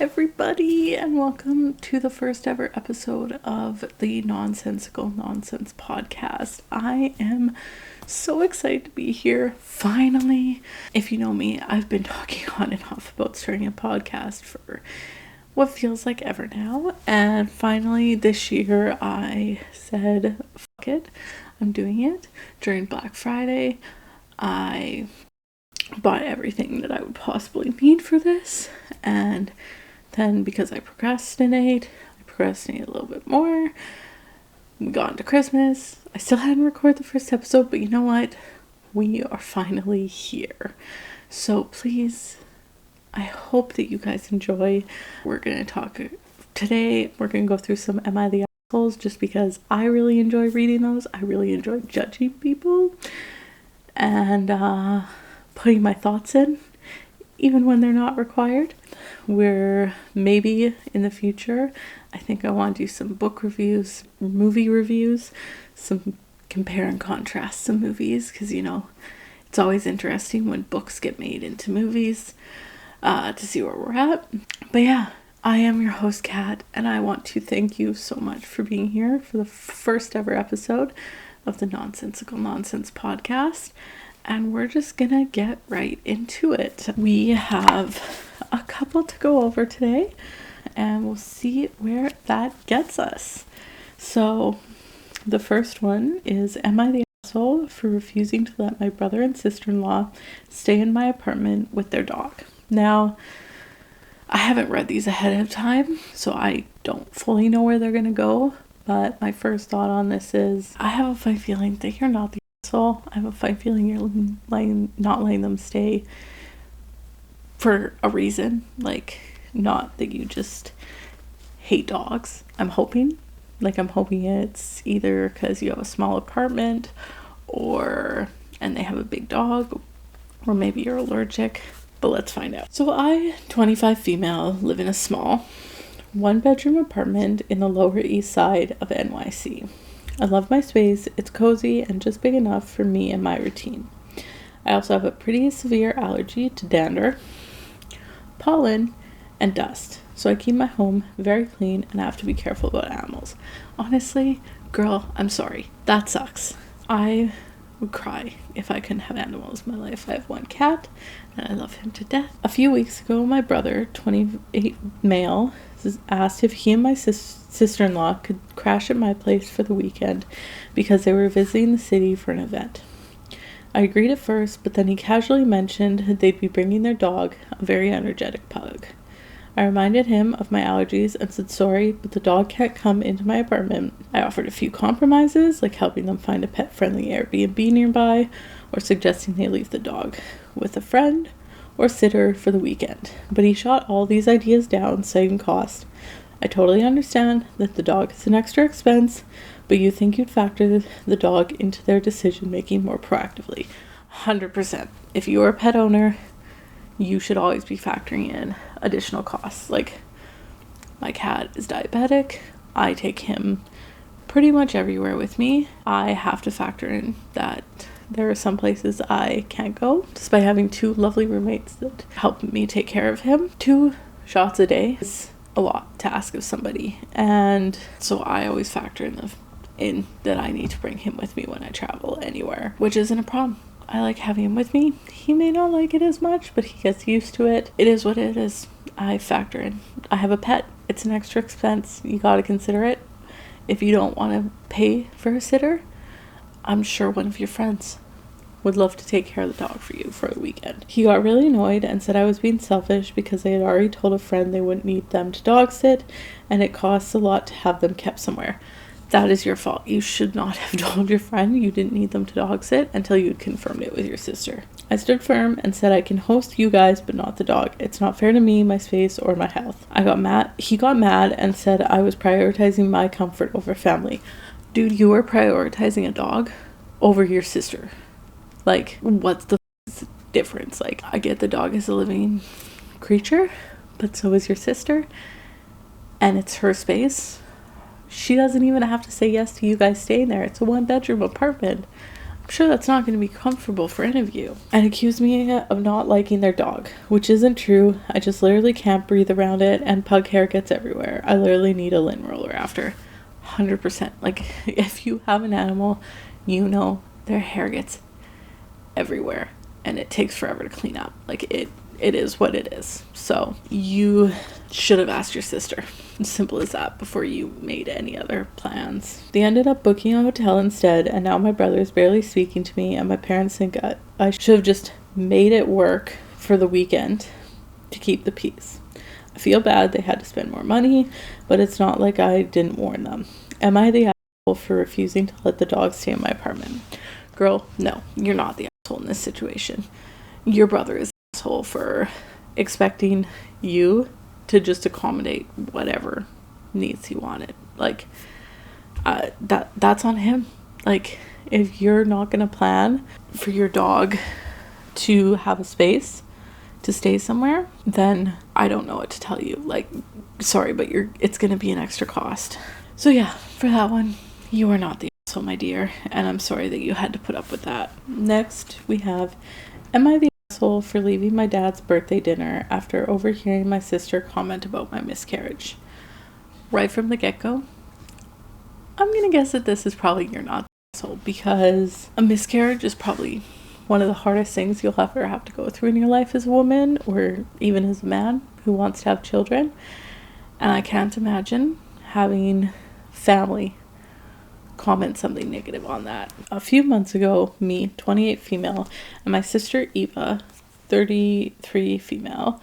everybody, and welcome to the first ever episode of the Nonsensical Nonsense podcast. I am so excited to be here, finally. If you know me, I've been talking on and off about starting a podcast for what feels like ever now, and finally this year I said, fuck it, I'm doing it. During Black Friday, I bought everything that I would possibly need for this, and then because I procrastinate a little bit more. We got into Christmas. I still hadn't recorded the first episode, but you know what? We are finally here. So please, I hope that you guys enjoy. We're going to talk today. We're going to go through some Am I the Assholes, just because I really enjoy reading those. I really enjoy judging people and putting my thoughts in, even when they're not required. We're maybe in the future, I think I want to do some book reviews, movie reviews, some compare and contrast some movies, because it's always interesting when books get made into movies, to see where we're at. But yeah, I am your host, Kat, and I want to thank you so much for being here for the first ever episode of the Nonsensical Nonsense podcast. And we're just gonna get right into it. We have a couple to go over today, and we'll see where that gets us. So the first one is, am I the asshole for refusing to let my brother and sister-in-law stay in my apartment with their dog? Now, I haven't read these ahead of time, so I don't fully know where they're gonna go, but my first thought on this is, I have a funny feeling that you're not the asshole. I have a funny feeling you're not letting them stay for a reason, like not that you just hate dogs. I'm hoping it's either because you have a small apartment and they have a big dog, or maybe you're allergic, but let's find out. So I, 25 female, live in a small 1-bedroom apartment in the Lower East Side of NYC. I love my space. It's cozy and just big enough for me and my routine. I also have a pretty severe allergy to dander, pollen, and dust, so I keep my home very clean and I have to be careful about animals. Honestly, girl, I'm sorry. That sucks. I would cry if I couldn't have animals in my life. I have one cat and I love him to death. A few weeks ago, my brother, 28 male, asked if he and my sister-in-law could crash at my place for the weekend because they were visiting the city for an event. I agreed at first, but then he casually mentioned they'd be bringing their dog, a very energetic pug. I reminded him of my allergies and said sorry, but the dog can't come into my apartment. I offered a few compromises, like helping them find a pet-friendly Airbnb nearby, or suggesting they leave the dog with a friend or sitter for the weekend. But he shot all these ideas down, citing cost. I totally understand that the dog is an extra expense, but you think you'd factor the dog into their decision-making more proactively. 100%. If you're a pet owner, you should always be factoring in additional costs. Like, my cat is diabetic. I take him pretty much everywhere with me. I have to factor in that there are some places I can't go, despite having 2 lovely roommates that help me take care of him. 2 shots a day is a lot to ask of somebody, and so I always factor in that I need to bring him with me when I travel anywhere, which isn't a problem. I like having him with me. He may not like it as much, but he gets used to it. It is what it is. I factor in. I have a pet. It's an extra expense. You gotta consider it. If you don't want to pay for a sitter, I'm sure one of your friends would love to take care of the dog for you for a weekend. He got really annoyed and said I was being selfish because they had already told a friend they wouldn't need them to dog sit, and it costs a lot to have them kept somewhere. That is your fault. You should not have told your friend you didn't need them to dog sit until you'd confirmed it with your sister. I stood firm and said I can host you guys but not the dog. It's not fair to me, my space, or my health. He got mad and said I was prioritizing my comfort over family. Dude, you are prioritizing a dog over your sister. Like, what's the difference? Like, I get the dog is a living creature, but so is your sister, and it's her space. She doesn't even have to say yes to you guys staying there. It's a 1-bedroom apartment. I'm sure that's not going to be comfortable for any of you. And accuse me of not liking their dog, which isn't true. I just literally can't breathe around it, and pug hair gets everywhere. I literally need a lint roller after. 100%. Like, if you have an animal, you know their hair gets everywhere and it takes forever to clean up. Like, it is what it is. So you should have asked your sister, simple as that, before you made any other plans. They ended up booking a hotel instead, and now my brother is barely speaking to me, and my parents think I should have just made it work for the weekend to keep the peace. I feel bad they had to spend more money, but it's not like I didn't warn them. Am I the asshole for refusing to let the dog stay in my apartment? Girl, no, you're not the asshole in this situation. Your brother is the asshole for expecting you to just accommodate whatever needs he wanted. Like, that's on him. Like, if you're not gonna plan for your dog to have a space to stay somewhere, then I don't know what to tell you. Like, sorry, but it's gonna be an extra cost. So yeah, for that one, you are not the asshole, my dear, and I'm sorry that you had to put up with that. Next, we have, am I the asshole for leaving my dad's birthday dinner after overhearing my sister comment about my miscarriage? Right from the get-go, I'm gonna guess that this is probably you're not the asshole, because a miscarriage is probably one of the hardest things you'll ever have to go through in your life as a woman, or even as a man who wants to have children. And I can't imagine having family comment something negative on that. A few months ago, me, 28 female, and my sister Eva, 33 female,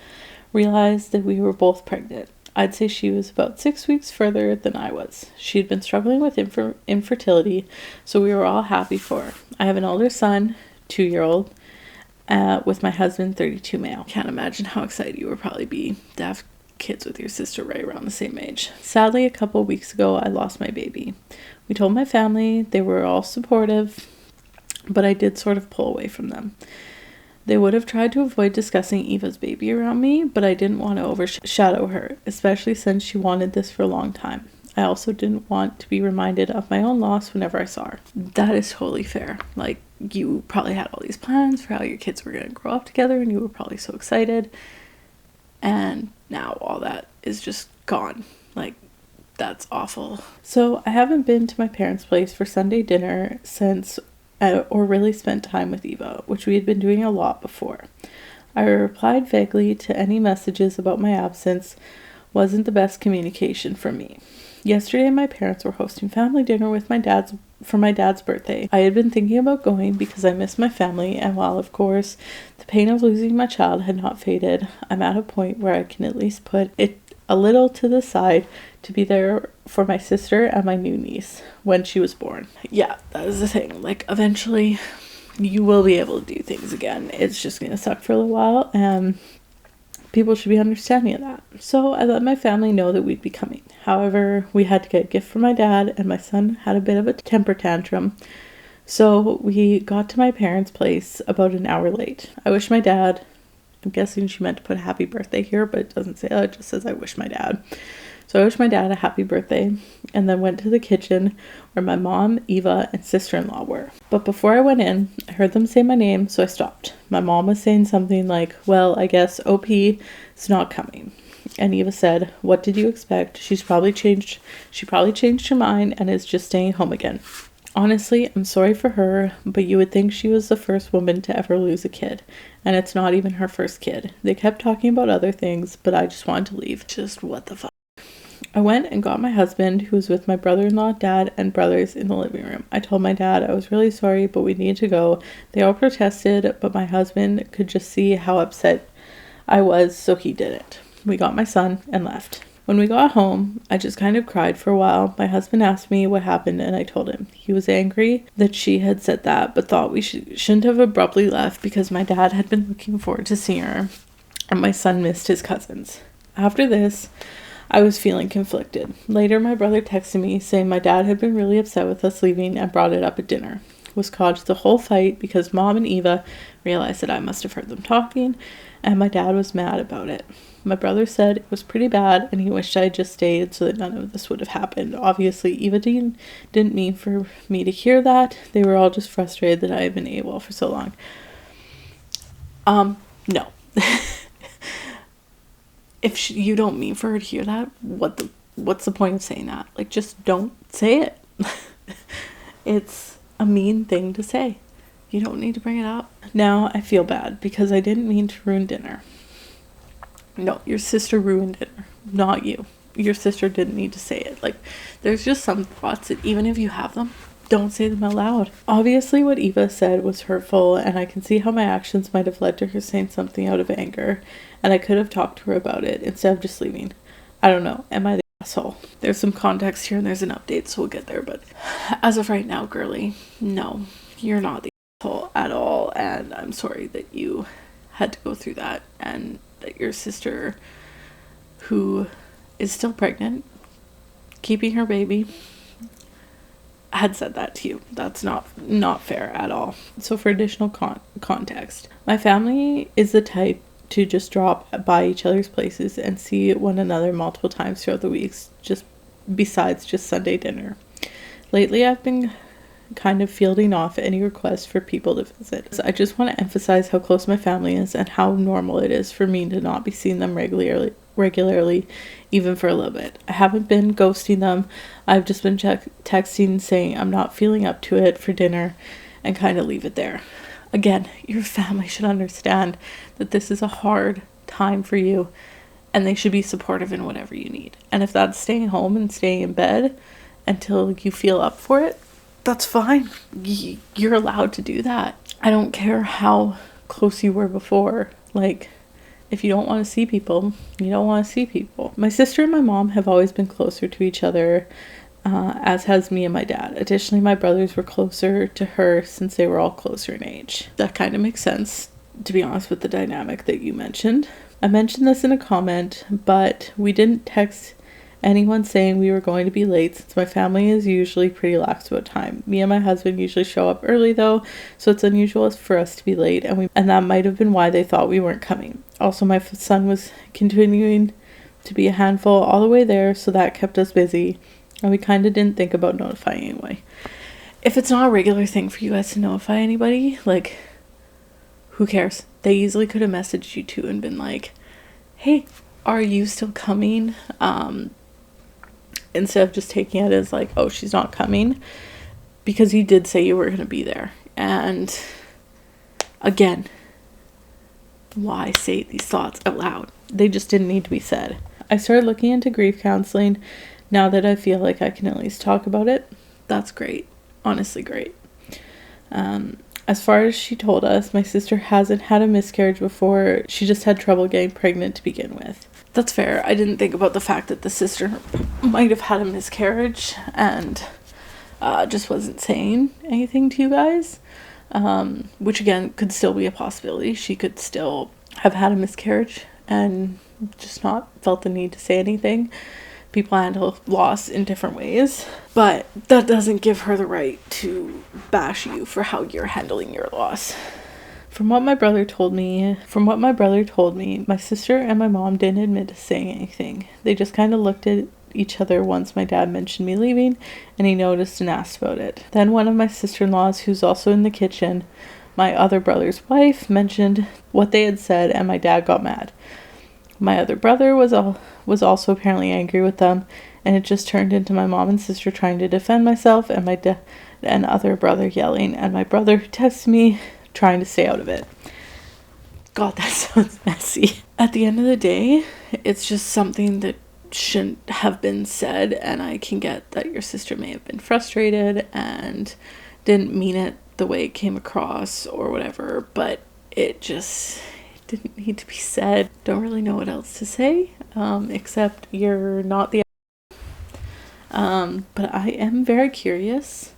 realized that we were both pregnant. I'd say she was about 6 weeks further than I was. She'd been struggling with infertility, so we were all happy for her. I have an older son, 2-year-old, with my husband, 32 male. Can't imagine how excited you would probably be to have kids with your sister right around the same age. Sadly, a couple of weeks ago, I lost my baby. We told my family. They were all supportive, but I did sort of pull away from them. They would have tried to avoid discussing Eva's baby around me, but I didn't want to overshadow her, especially since she wanted this for a long time. I also didn't want to be reminded of my own loss whenever I saw her. That is totally fair. Like, you probably had all these plans for how your kids were going to grow up together, and you were probably so excited. And now all that is just gone. Like, that's awful. So I haven't been to my parents' place for Sunday dinner since, or really spent time with Eva, which we had been doing a lot before. I replied vaguely to any messages about my absence. Wasn't the best communication for me. Yesterday, my parents were hosting family dinner with for my dad's birthday. I had been thinking about going because I miss my family, and while, of course, the pain of losing my child had not faded, I'm at a point where I can at least put it a little to the side to be there for my sister and my new niece when she was born. Yeah, that is the thing. Like, eventually, you will be able to do things again. It's just going to suck for a little while, and people should be understanding of that. So I let my family know that we'd be coming. However, we had to get a gift for my dad, and my son had a bit of a temper tantrum. So we got to my parents' place about an hour late. I wish my dad, I'm guessing she meant to put a happy birthday here, but it doesn't say that, it just says I wish my dad. So I wished my dad a happy birthday, and then went to the kitchen where my mom, Eva, and sister-in-law were. But before I went in, I heard them say my name, so I stopped. My mom was saying something like, well, I guess OP is not coming. And Eva said, what did you expect? She probably changed her mind and is just staying home again. Honestly, I'm sorry for her, but you would think she was the first woman to ever lose a kid. And it's not even her first kid. They kept talking about other things, but I just wanted to leave. Just what the fuck. I went and got my husband, who was with my brother-in-law, dad, and brothers in the living room. I told my dad I was really sorry, but we needed to go. They all protested, but my husband could just see how upset I was, so he didn't. We got my son and left. When we got home, I just kind of cried for a while. My husband asked me what happened, and I told him. He was angry that she had said that, but thought we shouldn't have abruptly left because my dad had been looking forward to seeing her, and my son missed his cousins. After this, I was feeling conflicted. Later, my brother texted me saying my dad had been really upset with us leaving and brought it up at dinner. was caused the whole fight because Mom and Eva realized that I must have heard them talking, and my dad was mad about it. My brother said it was pretty bad and he wished I had just stayed so that none of this would have happened. Obviously, Eva didn't mean for me to hear that. They were all just frustrated that I had been AWOL for so long. No. If you don't mean for her to hear that, what's the point of saying that? Like, just don't say it. It's a mean thing to say. You don't need to bring it up. Now I feel bad because I didn't mean to ruin dinner. No, your sister ruined dinner, not you. Your sister didn't need to say it. Like, there's just some thoughts that even if you have them, don't say them out loud. Obviously, what Eva said was hurtful, and I can see how my actions might have led to her saying something out of anger, and I could have talked to her about it instead of just leaving. I don't know. Am I the asshole? There's some context here and there's an update, so we'll get there. But as of right now, girly, no, you're not the asshole at all, and I'm sorry that you had to go through that, and that your sister, who is still pregnant, keeping her baby, had said that to you. That's not fair at all. So for additional context, my family is the type to just drop by each other's places and see one another multiple times throughout the weeks, just besides just Sunday dinner. Lately, I've been kind of fielding off any requests for people to visit. So I just want to emphasize how close my family is and how normal it is for me to not be seeing them regularly, even for a little bit. I haven't been ghosting them. I've just been texting saying I'm not feeling up to it for dinner and kind of leave it there. Again, your family should understand that this is a hard time for you and they should be supportive in whatever you need. And if that's staying home and staying in bed until you feel up for it, that's fine. You're allowed to do that. I don't care how close you were before. Like, if you don't want to see people, you don't want to see people. My sister and my mom have always been closer to each other, as has me and my dad. Additionally, my brothers were closer to her since they were all closer in age. That kind of makes sense, to be honest, with the dynamic that you mentioned. I mentioned this in a comment, but we didn't text anyone saying we were going to be late since my family is usually pretty lax about time. Me and my husband usually show up early though, so it's unusual for us to be late, and that might have been why they thought we weren't coming. Also, my son was continuing to be a handful all the way there, so that kept us busy, and we kind of didn't think about notifying anyway. If it's not a regular thing for you guys to notify anybody, like, who cares? They easily could have messaged you too and been like, hey, are you still coming? Instead of just taking it as like, oh, she's not coming, because you did say you were going to be there. And again, why say these thoughts out loud? They just didn't need to be said. I started looking into grief counseling now that I feel like I can at least talk about it. That's great. Honestly, great. As far as she told us, my sister hasn't had a miscarriage before. She just had trouble getting pregnant to begin with. That's fair. I didn't think about the fact that the sister might have had a miscarriage and just wasn't saying anything to you guys, which again could still be a possibility. She could still have had a miscarriage and just not felt the need to say anything. People handle loss in different ways, but that doesn't give her the right to bash you for how you're handling your loss. From what my brother told me, my sister and my mom didn't admit to saying anything. They just kind of looked at each other once my dad mentioned me leaving, and he noticed and asked about it. Then one of my sister-in-laws, who's also in the kitchen, my other brother's wife, mentioned what they had said, and my dad got mad. My other brother was also apparently angry with them, and it just turned into my mom and sister trying to defend myself, and my and other brother yelling, and my brother who texted me trying to stay out of it. God, that sounds messy. At the end of the day, it's just something that shouldn't have been said, and I can get that your sister may have been frustrated and didn't mean it the way it came across or whatever, but it just didn't need to be said. Don't really know what else to say, except you're not the but I am very curious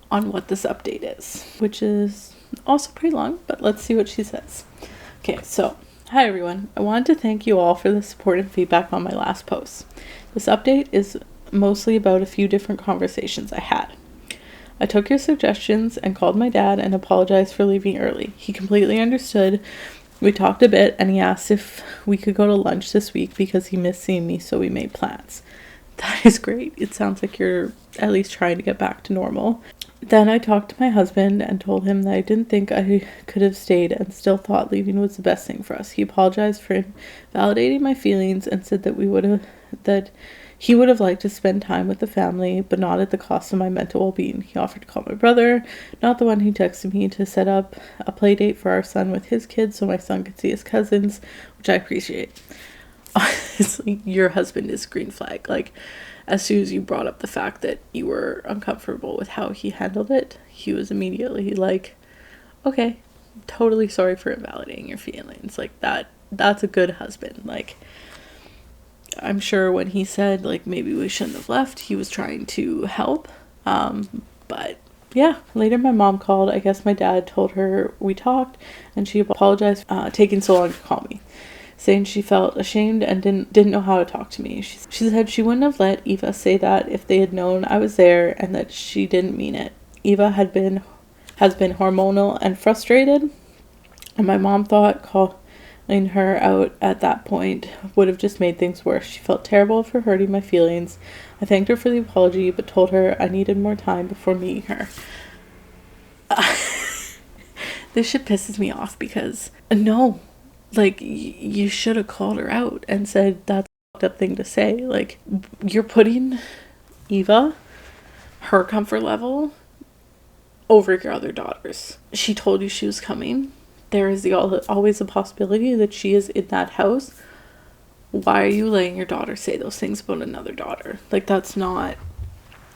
on what this update is, which is also pretty long, but let's see what she says. Okay, so hi everyone. I wanted to thank you all for the support and feedback on my last post. This update is mostly about a few different conversations I had. I took your suggestions and called my dad and apologized for leaving early. He completely understood. We talked a bit and he asked if we could go to lunch this week because he missed seeing me, so we made plans. That is great. It sounds like you're at least trying to get back to normal. Then I talked to my husband and told him that I didn't think I could have stayed and still thought leaving was the best thing for us. He apologized for validating my feelings and said that he would have liked to spend time with the family, but not at the cost of my mental well-being. He offered to call my brother, not the one who texted me, to set up a play date for our son with his kids so my son could see his cousins, which I appreciate. Honestly, your husband is green flag. Like, as soon as you brought up the fact that you were uncomfortable with how he handled it, he was immediately like, okay, totally sorry for invalidating your feelings. Like, that's a good husband. Like, I'm sure when he said, like, maybe we shouldn't have left, he was trying to help. But yeah, later my mom called. I guess my dad told her we talked, and she apologized for taking so long to call me, saying she felt ashamed and didn't know how to talk to me. She said she wouldn't have let Eva say that if they had known I was there, and that she didn't mean it. Eva has been hormonal and frustrated, and my mom thought calling her out at that point would have just made things worse. She felt terrible for hurting my feelings. I thanked her for the apology, but told her I needed more time before meeting her. This shit pisses me off because no. Like, you should have called her out and said that's a fucked up thing to say. Like, you're putting Eva, her comfort level, over your other daughters. She told you she was coming. There is always a possibility that she is in that house. Why are you letting your daughter say those things about another daughter? Like, that's not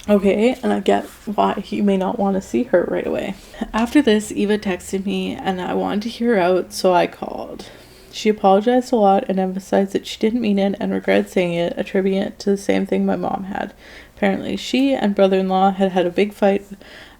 okay, and I get why you may not want to see her right away. After this, Eva texted me and I wanted to hear her out, so I called. She apologized a lot and emphasized that she didn't mean it and regretted saying it, attributing it to the same thing my mom had. Apparently, she and brother-in-law had a big fight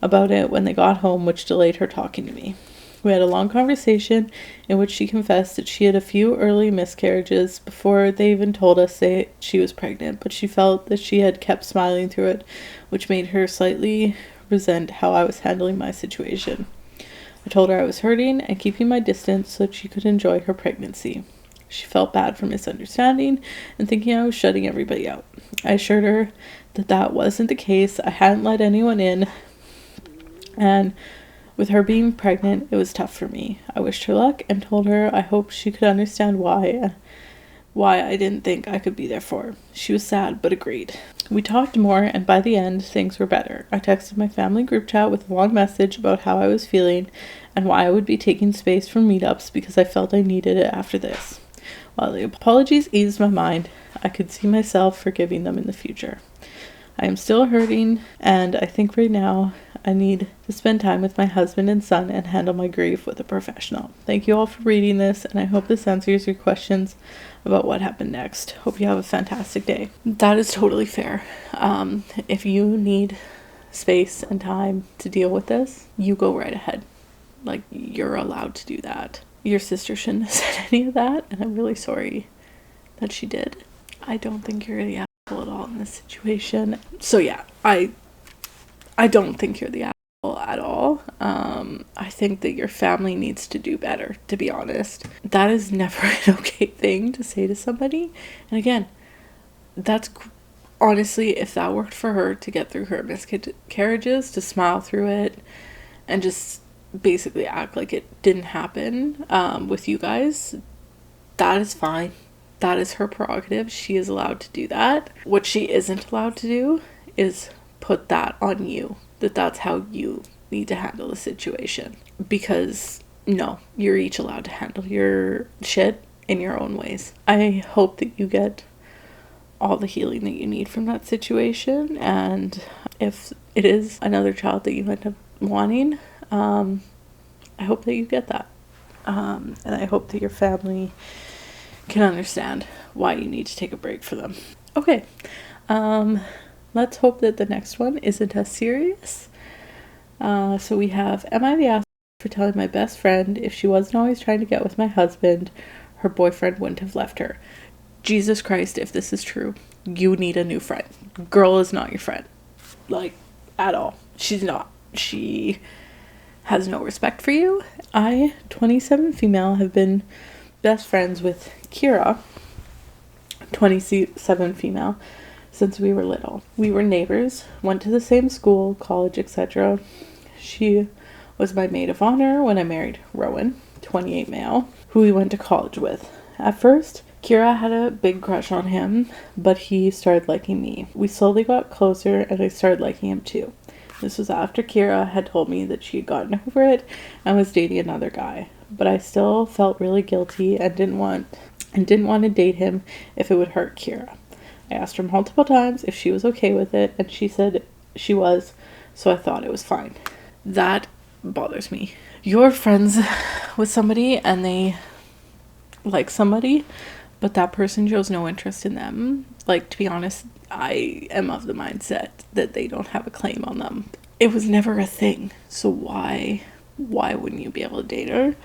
about it when they got home, which delayed her talking to me. We had a long conversation in which she confessed that she had a few early miscarriages before they even told us she was pregnant, but she felt that she had kept smiling through it, which made her slightly resent how I was handling my situation. I told her I was hurting and keeping my distance so that she could enjoy her pregnancy. She felt bad for misunderstanding and thinking I was shutting everybody out. I assured her that wasn't the case. I hadn't let anyone in, and with her being pregnant, it was tough for me. I wished her luck and told her I hoped she could understand why I didn't think I could be there for her. She was sad, but agreed. We talked more, and by the end, things were better. I texted my family group chat with a long message about how I was feeling and why I would be taking space from meetups because I felt I needed it after this. While the apologies eased my mind, I could see myself forgiving them in the future. I am still hurting, and I think right now I need to spend time with my husband and son and handle my grief with a professional. Thank you all for reading this, and I hope this answers your questions about what happened next. Hope you have a fantastic day. That is totally fair. If you need space and time to deal with this, you go right ahead. Like, you're allowed to do that. Your sister shouldn't have said any of that, and I'm really sorry that she did. I don't think you're the asshole at all in this situation. So yeah, I don't think you're the asshole at all. I think that your family needs to do better, to be honest. That is never an okay thing to say to somebody. And again, that's honestly, if that worked for her to get through her miscarriages, to smile through it and just basically act like it didn't happen with you guys, that is fine. That is her prerogative. She is allowed to do that. What she isn't allowed to do is put that on you, that's how you need to handle the situation. Because no, you're each allowed to handle your shit in your own ways. I hope that you get all the healing that you need from that situation, and if it is another child that you end up wanting, I hope that you get that, and I hope that your family can understand why you need to take a break for them. Okay, let's hope that the next one isn't as serious. So we have, am I the asshole for telling my best friend if she wasn't always trying to get with my husband, her boyfriend wouldn't have left her? Jesus Christ, if this is true, you need a new friend. Girl is not your friend. Like, at all. She's not. She has no respect for you. I, 27 female, have been best friends with Kira, 27 female, since we were little. We were neighbors, went to the same school, college, etc. She was my maid of honor when I married Rowan, 28 male, who we went to college with. At first, Kira had a big crush on him, but he started liking me. We slowly got closer and I started liking him too. This was after Kira had told me that she had gotten over it and was dating another guy. But I still felt really guilty and didn't want to date him if it would hurt Kira. I asked her multiple times if she was okay with it, and she said she was, so I thought it was fine. That bothers me. You're friends with somebody and they like somebody, but that person shows no interest in them. Like, to be honest, I am of the mindset that they don't have a claim on them. It was never a thing, so why wouldn't you be able to date her?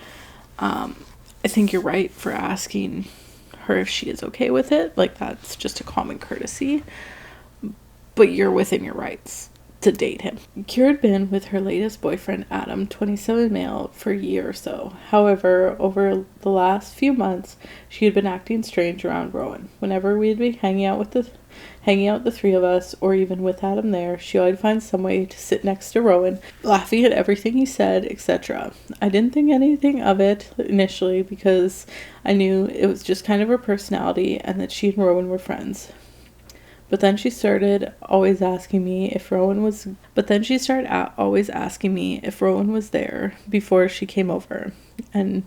I think you're right for asking her if she is okay with it. Like, that's just a common courtesy, but you're within your rights to date him. Kira had been with her latest boyfriend, Adam, 27 male, for a year or so. However, over the last few months, she had been acting strange around Rowan. Whenever we'd be hanging out the three of us, or even with Adam there, she always finds some way to sit next to Rowan, laughing at everything he said, etc. I didn't think anything of it initially because I knew it was just kind of her personality and that she and Rowan were friends. But then she started always asking me if Rowan was there before she came over. And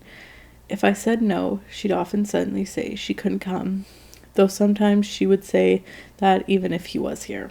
if I said no, she'd often suddenly say she couldn't come, though sometimes she would say that even if he was here.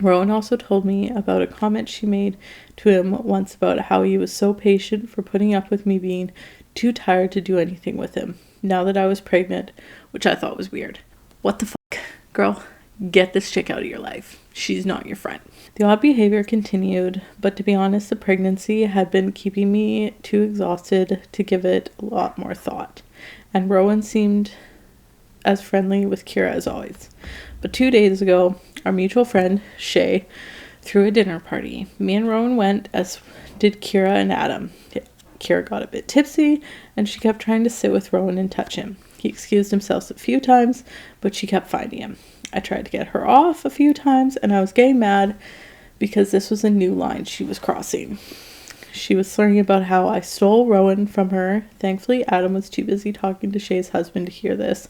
Rowan also told me about a comment she made to him once about how he was so patient for putting up with me being too tired to do anything with him, now that I was pregnant, which I thought was weird. What the fuck, girl? Get this chick out of your life. She's not your friend. The odd behavior continued, but to be honest, the pregnancy had been keeping me too exhausted to give it a lot more thought. And Rowan seemed as friendly with Kira as always. But 2 days ago, our mutual friend, Shay, threw a dinner party. Me and Rowan went, as did Kira and Adam. Kira got a bit tipsy, and she kept trying to sit with Rowan and touch him. He excused himself a few times, but she kept finding him. I tried to get her off a few times, and I was getting mad because this was a new line she was crossing. She was slurring about how I stole Rowan from her. Thankfully, Adam was too busy talking to Shay's husband to hear this,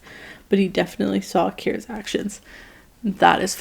but he definitely saw Kira's actions. That is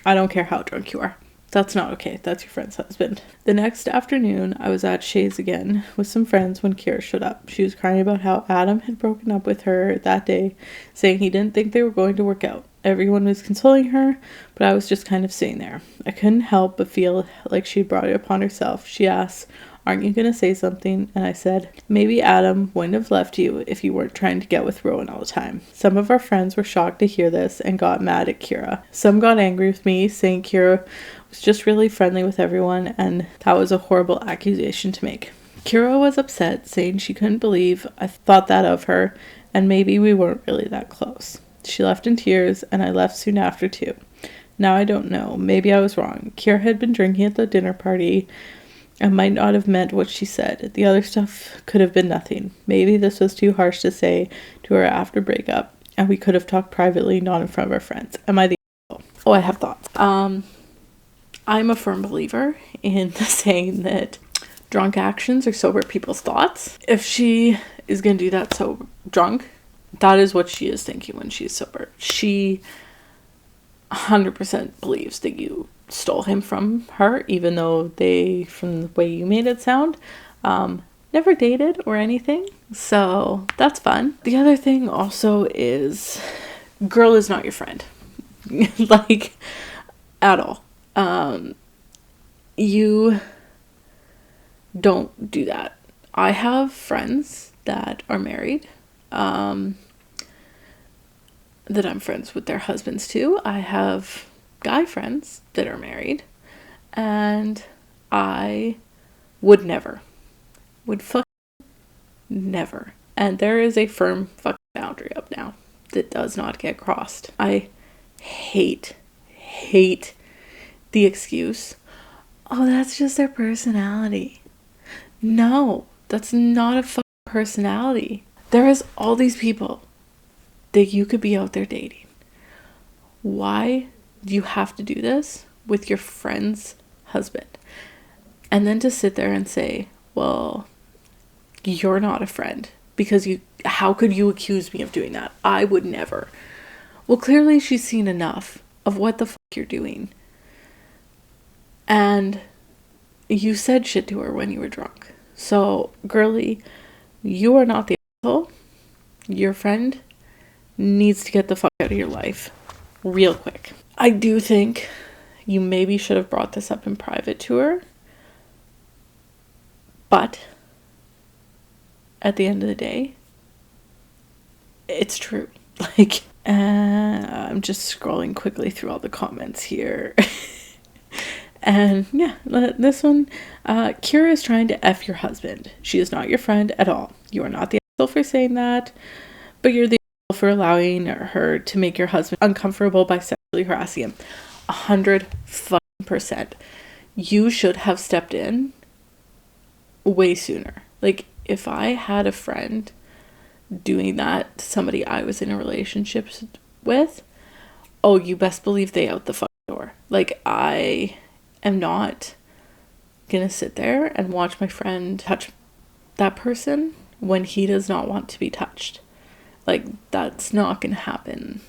I don't care how drunk you are. That's not okay. That's your friend's husband. The next afternoon, I was at Shay's again with some friends when Kira showed up. She was crying about how Adam had broken up with her that day, saying he didn't think they were going to work out. Everyone was consoling her, but I was just kind of sitting there. I couldn't help but feel like she'd brought it upon herself. She asked, "Aren't you going to say something?" And I said, "Maybe Adam wouldn't have left you if you weren't trying to get with Rowan all the time." Some of our friends were shocked to hear this and got mad at Kira. Some got angry with me, saying Kira was just really friendly with everyone, and that was a horrible accusation to make. Kira was upset, saying she couldn't believe I thought that of her, and maybe we weren't really that close. She left in tears, and I left soon after too. Now I don't know. Maybe I was wrong. Kira had been drinking at the dinner party and might not have meant what she said. The other stuff could have been nothing. Maybe this was too harsh to say to her after breakup, and we could have talked privately, not in front of our friends. Am I the asshole? Oh, I have thoughts. I'm a firm believer in the saying that drunk actions are sober people's thoughts. If she is going to do that so drunk, that is what she is thinking when she's sober. She 100% believes that you stole him from her, even though they, from the way you made it sound, never dated or anything. So that's fun. The other thing also is, girl is not your friend. Like, at all. You don't do that. I have friends that are married, that I'm friends with their husbands too. I have guy friends that are married, and I would never, never. And there is a firm fucking boundary up now that does not get crossed. I hate the excuse, oh, that's just their personality. No, that's not a fucking personality. There is all these people that you could be out there dating. Why do you have to do this with your friend's husband? And then to sit there and say, well, you're not a friend because how could you accuse me of doing that? I would never. Well, clearly she's seen enough of what the fuck you're doing. And you said shit to her when you were drunk. So, girly, you are not the asshole. Your friend needs to get the fuck out of your life real quick. I do think you maybe should have brought this up in private to her. But at the end of the day, it's true. Like, I'm just scrolling quickly through all the comments here. And yeah, this one, Kira is trying to F your husband. She is not your friend at all. You are not the asshole for saying that, but you're the asshole for allowing her to make your husband uncomfortable by sexually harassing him. 100%. You should have stepped in way sooner. Like, if I had a friend doing that to somebody I was in a relationship with, oh, you best believe they out the fucking door. Like, I am not gonna sit there and watch my friend touch that person when he does not want to be touched. Like, that's not gonna happen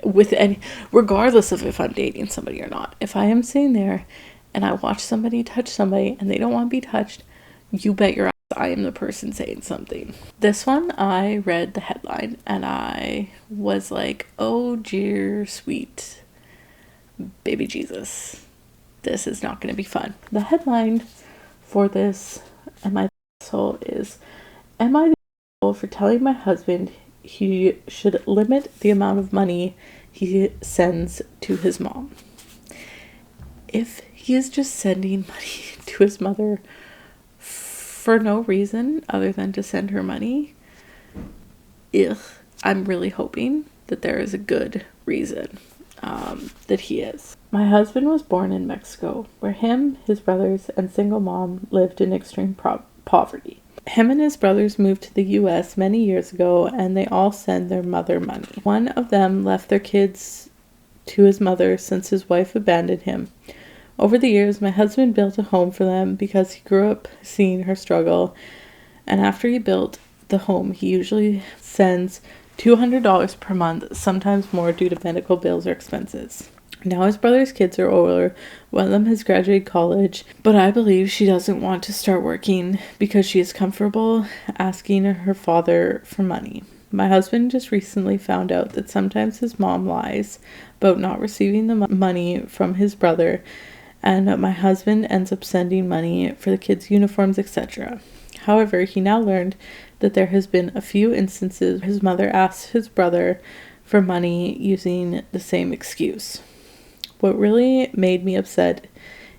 with any, regardless of if I'm dating somebody or not. If I am sitting there and I watch somebody touch somebody and they don't want to be touched, you bet your ass I am the person saying something. This one, I read the headline and I was like, oh dear sweet baby Jesus, this is not going to be fun. The headline for this, Am I the asshole, is, am I the asshole for telling my husband he should limit the amount of money he sends to his mom? If he is just sending money to his mother for no reason other than to send her money, I'm really hoping that there is a good reason that he is. My husband was born in Mexico, where him, his brothers, and single mom lived in extreme poverty. Him and his brothers moved to the US many years ago, and they all send their mother money. One of them left their kids to his mother since his wife abandoned him. Over the years, my husband built a home for them because he grew up seeing her struggle, and after he built the home, he usually sends $200 per month, sometimes more due to medical bills or expenses. Now his brother's kids are older. One of them has graduated college, but I believe she doesn't want to start working because she is comfortable asking her father for money. My husband just recently found out that sometimes his mom lies about not receiving the money from his brother, and my husband ends up sending money for the kids' uniforms, etc. However, he now learned that there has been a few instances where his mother asked his brother for money using the same excuse. What really made me upset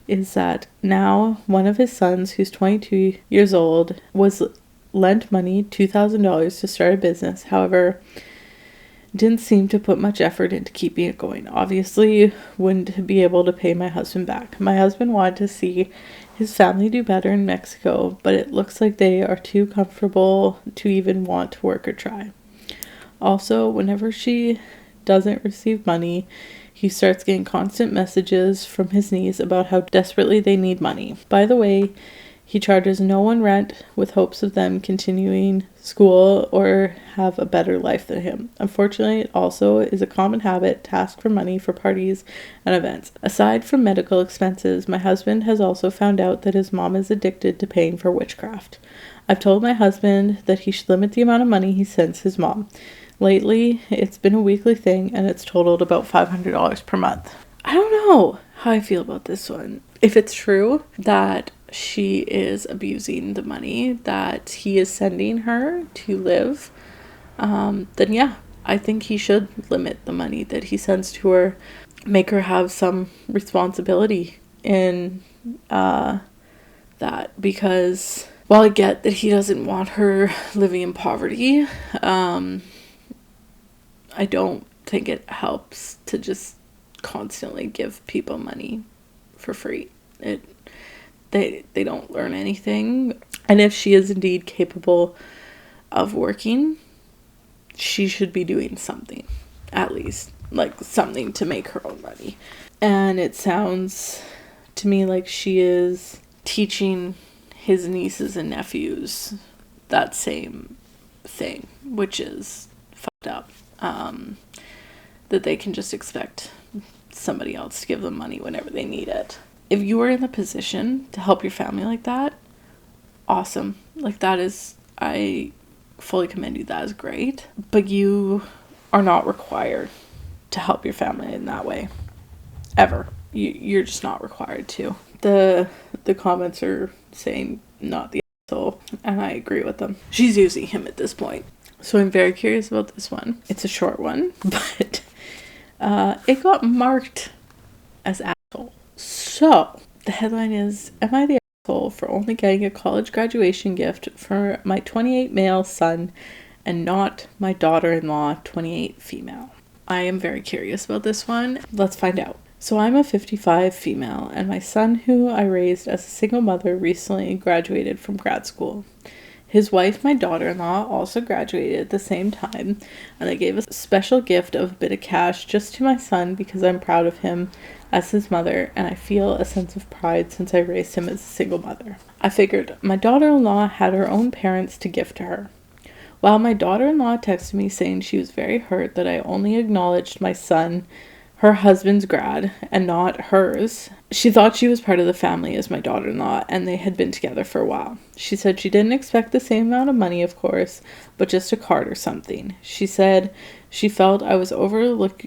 is that now one of his sons, who's 22 years old, was lent money, $2,000, to start a business. However, didn't seem to put much effort into keeping it going. Obviously, wouldn't be able to pay my husband back. My husband wanted to see his family do better in Mexico, but it looks like they are too comfortable to even want to work or try. Also, whenever she doesn't receive money, he starts getting constant messages from his niece about how desperately they need money. By the way, he charges no one rent with hopes of them continuing school or have a better life than him. Unfortunately, it also is a common habit to ask for money for parties and events. Aside from medical expenses, my husband has also found out that his mom is addicted to paying for witchcraft. I've told my husband that he should limit the amount of money he sends his mom. Lately, it's been a weekly thing, and it's totaled about $500 per month. I don't know how I feel about this one. If it's true that she is abusing the money that he is sending her to live, then yeah, I think he should limit the money that he sends to her, make her have some responsibility in that, because while I get that he doesn't want her living in poverty, I don't think it helps to just constantly give people money for free. They don't learn anything. And if she is indeed capable of working, she should be doing something, at least, like something to make her own money. And it sounds to me like she is teaching his nieces and nephews that same thing, which is fucked up. That they can just expect somebody else to give them money whenever they need it. If you are in the position to help your family like that, awesome. Like, that is, I fully commend you. That is great. But you are not required to help your family in that way. Ever. You're just not required to. The comments are saying not the asshole, and I agree with them. She's using him at this point. So I'm very curious about this one. It's a short one, but it got marked as asshole. So the headline is, am I the asshole for only getting a college graduation gift for my 28 male son and not my daughter-in-law, 28 female? I am very curious about this one. Let's find out. So I'm a 55 female, and my son, who I raised as a single mother, recently graduated from grad school. His wife, my daughter-in-law, also graduated at the same time, and I gave a special gift of a bit of cash just to my son because I'm proud of him as his mother, and I feel a sense of pride since I raised him as a single mother. I figured my daughter-in-law had her own parents to gift to her. While my daughter-in-law texted me saying she was very hurt that I only acknowledged my son, her husband's grad, and not hers. She thought she was part of the family as my daughter-in-law, and they had been together for a while. She said she didn't expect the same amount of money, of course, but just a card or something. She said she felt I overlooked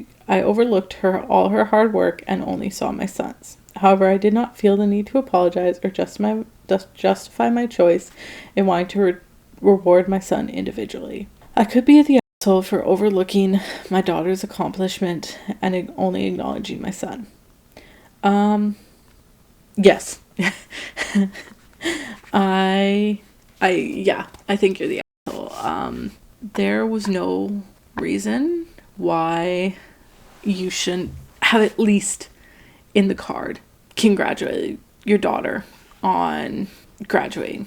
all her hard work and only saw my son's. However, I did not feel the need to apologize or justify my choice in wanting to reward my son individually. I could be the asshole for overlooking my daughter's accomplishment and only acknowledging my son. Yes. I think you're the asshole. There was no reason why you shouldn't have at least in the card congratulate your daughter on graduating.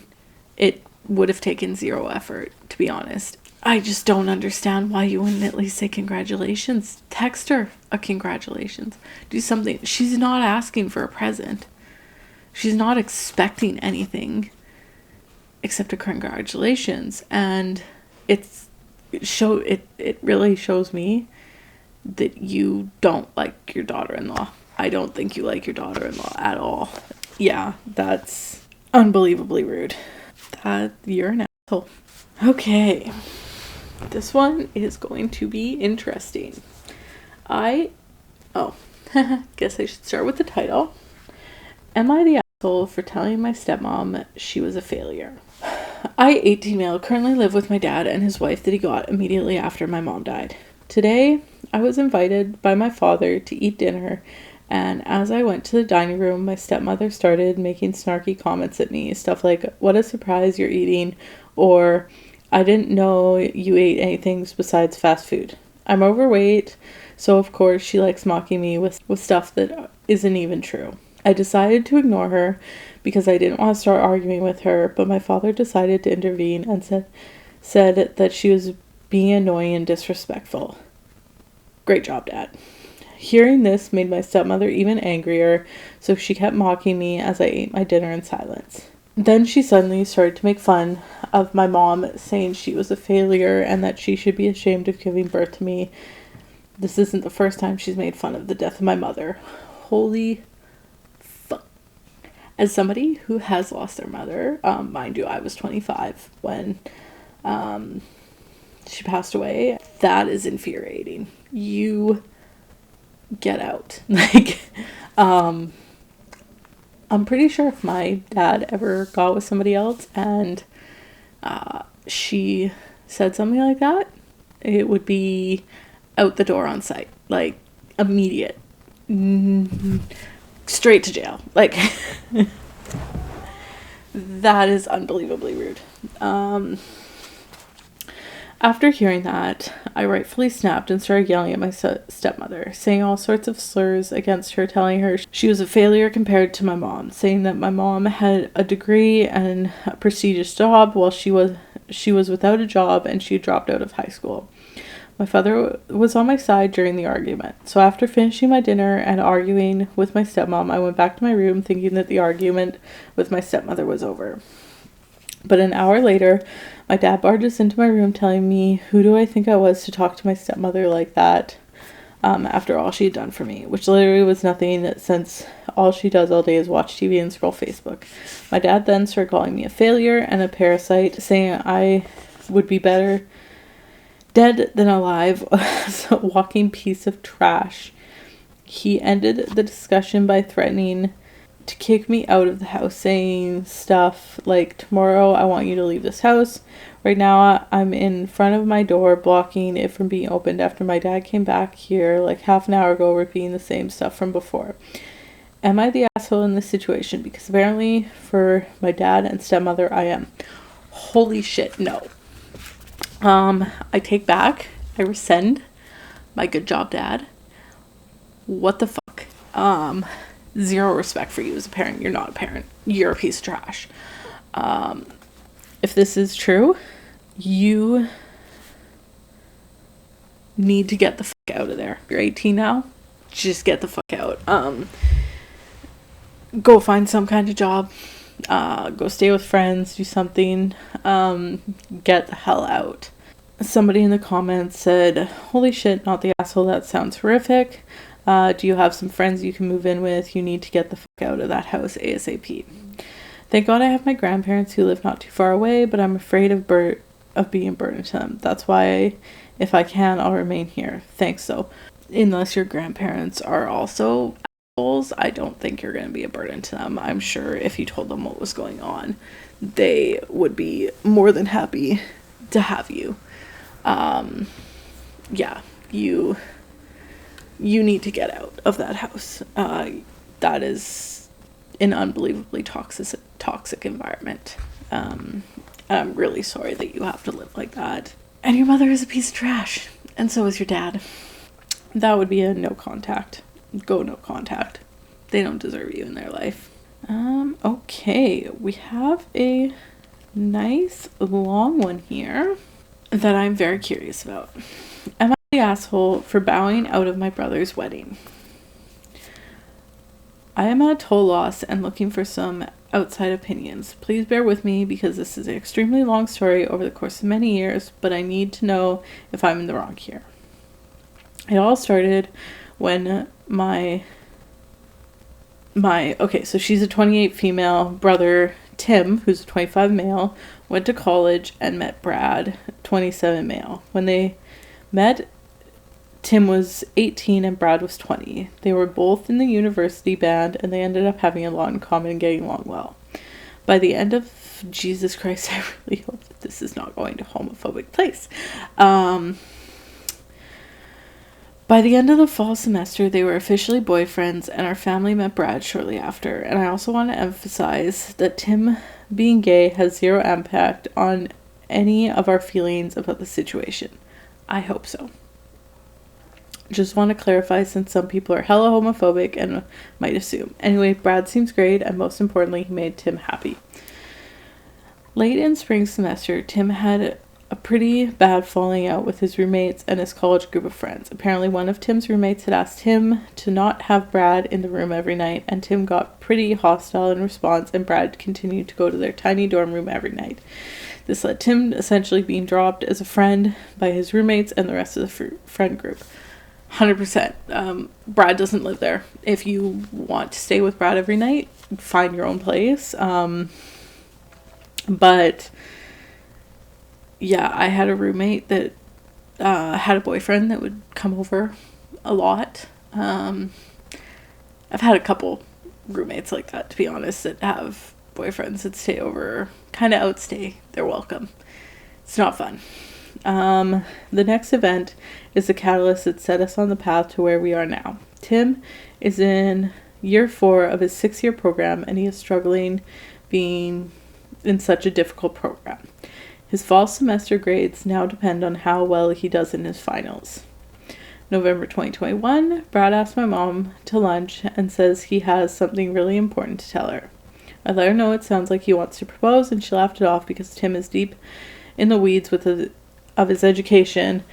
It would have taken zero effort, to be honest. I just don't understand why you wouldn't at least say congratulations. Text her a congratulations. Do something. She's not asking for a present. She's not expecting anything except a congratulations. And it really shows me that you don't like your daughter-in-law. I don't think you like your daughter-in-law at all. Yeah, that's unbelievably rude. You're an asshole. Okay. This one is going to be interesting. Guess I should start with the title. Am I the asshole for telling my stepmom she was a failure? I, 18 male, currently live with my dad and his wife that he got immediately after my mom died. Today, I was invited by my father to eat dinner, and as I went to the dining room, my stepmother started making snarky comments at me. Stuff like, what a surprise you're eating, or I didn't know you ate anything besides fast food. I'm overweight, so of course she likes mocking me with stuff that isn't even true. I decided to ignore her because I didn't want to start arguing with her, but my father decided to intervene and said that she was being annoying and disrespectful. Great job, Dad. Hearing this made my stepmother even angrier, so she kept mocking me as I ate my dinner in silence. Then she suddenly started to make fun of my mom, saying she was a failure and that she should be ashamed of giving birth to me. This isn't the first time she's made fun of the death of my mother. Holy fuck. As somebody who has lost their mother, mind you, I was 25 when she passed away. That is infuriating. You get out. I'm pretty sure if my dad ever got with somebody else and she said something like that, it would be out the door on sight. Like, immediate. Straight to jail. Like, that is unbelievably rude. After hearing that, I rightfully snapped and started yelling at my stepmother, saying all sorts of slurs against her, telling her she was a failure compared to my mom, saying that my mom had a degree and a prestigious job while she was without a job and she dropped out of high school. My father was on my side during the argument. So after finishing my dinner and arguing with my stepmom, I went back to my room thinking that the argument with my stepmother was over. But an hour later, my dad barges into my room telling me, who do I think I was to talk to my stepmother like that after all she had done for me, which literally was nothing since all she does all day is watch TV and scroll Facebook. My dad then started calling me a failure and a parasite, saying I would be better dead than alive, a walking piece of trash. He ended the discussion by threatening to kick me out of the house, saying stuff like, tomorrow I want you to leave this house. Right now I'm in front of my door blocking it from being opened after my dad came back here like half an hour ago repeating the same stuff from before. Am I the asshole in this situation? Because apparently for my dad and stepmother I am. Holy shit, no. I take back, I rescind my good job, Dad. What the fuck? Zero respect for you as a parent. You're not a parent. You're a piece of trash. If this is true, you need to get the fuck out of there. You're 18 now. Just get the fuck out. Go find some kind of job. Go stay with friends, do something, get the hell out. Somebody in the comments said, holy shit, not the asshole, that sounds horrific. Do you have some friends you can move in with? You need to get the fuck out of that house ASAP. Thank God I have my grandparents who live not too far away, but I'm afraid of being a burden to them. That's why, if I can, I'll remain here. Thanks though. Unless your grandparents are also I don't think you're going to be a burden to them. I'm sure if you told them what was going on, they would be more than happy to have you. Yeah, you need to get out of that house. That is an unbelievably toxic environment. And I'm really sorry that you have to live like that. And your mother is a piece of trash, and so is your dad. That would be a no contact. Go no contact. They don't deserve you in their life. Okay, we have a nice long one here that I'm very curious about. Am I the asshole for bowing out of my brother's wedding? I am at a total loss and looking for some outside opinions. Please bear with me because this is an extremely long story over the course of many years, but I need to know if I'm in the wrong here. It all started when so she's a 28 female, brother Tim, who's a 25 male, went to college and met Brad, 27 male. When they met, Tim was 18 and Brad was 20. They were both in the university band and they ended up having a lot in common and getting along well. By the end of Jesus Christ, I really hope that this is not going to a homophobic place. By the end of the fall semester, they were officially boyfriends, and our family met Brad shortly after. And I also want to emphasize that Tim being gay has zero impact on any of our feelings about the situation. I hope so. Just want to clarify since some people are hella homophobic and might assume. Anyway, Brad seems great, and most importantly, he made Tim happy. Late in spring semester, Tim had a pretty bad falling out with his roommates and his college group of friends. Apparently one of Tim's roommates had asked him to not have Brad in the room every night, and Tim got pretty hostile in response, and Brad continued to go to their tiny dorm room every night. This led Tim essentially being dropped as a friend by his roommates and the rest of the friend group. 100%. Brad doesn't live there. If you want to stay with Brad every night, find your own place. But yeah, I had a roommate that had a boyfriend that would come over a lot. I've had a couple roommates like that, to be honest, that have boyfriends that stay over, kind of outstay their welcome. It's not fun. The next event is the catalyst that set us on the path to where we are now. Tim is in year 4 of his 6-year program, and he is struggling being in such a difficult program. His fall semester grades now depend on how well he does in his finals. November 2021, Brad asked my mom to lunch and says he has something really important to tell her. I let her know it sounds like he wants to propose, and she laughed it off because Tim is deep in the weeds of his education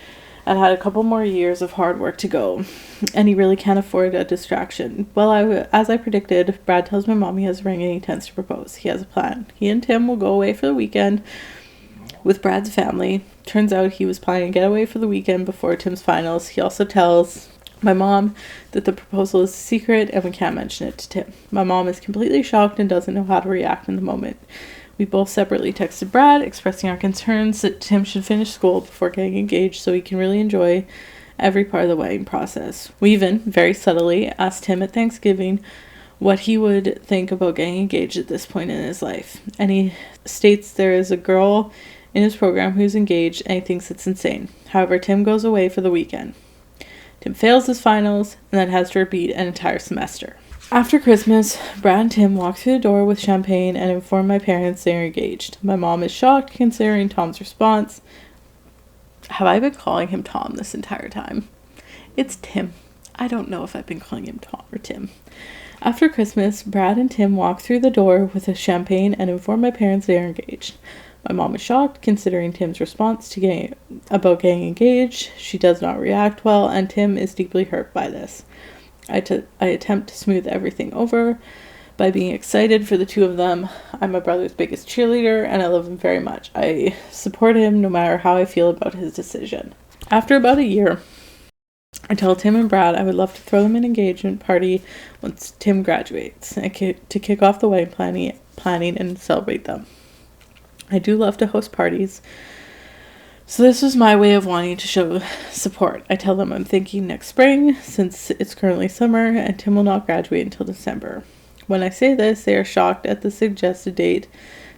and had a couple more years of hard work to go, and he really can't afford a distraction. Well, as I predicted, Brad tells my mom he has a ring and he intends to propose. He has a plan. He and Tim will go away for the weekend with Brad's family. Turns out he was planning to get away for the weekend before Tim's finals. He also tells my mom that the proposal is a secret and we can't mention it to Tim. My mom is completely shocked and doesn't know how to react in the moment. We both separately texted Brad, expressing our concerns that Tim should finish school before getting engaged so he can really enjoy every part of the wedding process. We even, very subtly, asked Tim at Thanksgiving what he would think about getting engaged at this point in his life. And he states there is a girl in his program who's engaged and he thinks it's insane. However, Tim goes away for the weekend. Tim fails his finals and then has to repeat an entire semester. After Christmas, Brad and Tim walk through the door with champagne and inform my parents they are engaged. My mom is shocked considering Tom's response. Have I been calling him Tom this entire time? It's Tim. I don't know if I've been calling him Tom or Tim. After Christmas, Brad and Tim walk through the door with a champagne and inform my parents they are engaged. My mom is shocked considering Tim's response about getting engaged. She does not react well, and Tim is deeply hurt by this. I attempt to smooth everything over by being excited for the two of them. I'm my brother's biggest cheerleader, and I love him very much. I support him no matter how I feel about his decision. After about a year, I tell Tim and Brad I would love to throw them an engagement party once Tim graduates to kick off the wedding planning and celebrate them. I do love to host parties, so this was my way of wanting to show support. I tell them I'm thinking next spring, since it's currently summer and Tim will not graduate until December. When I say this, they are shocked at the suggested date,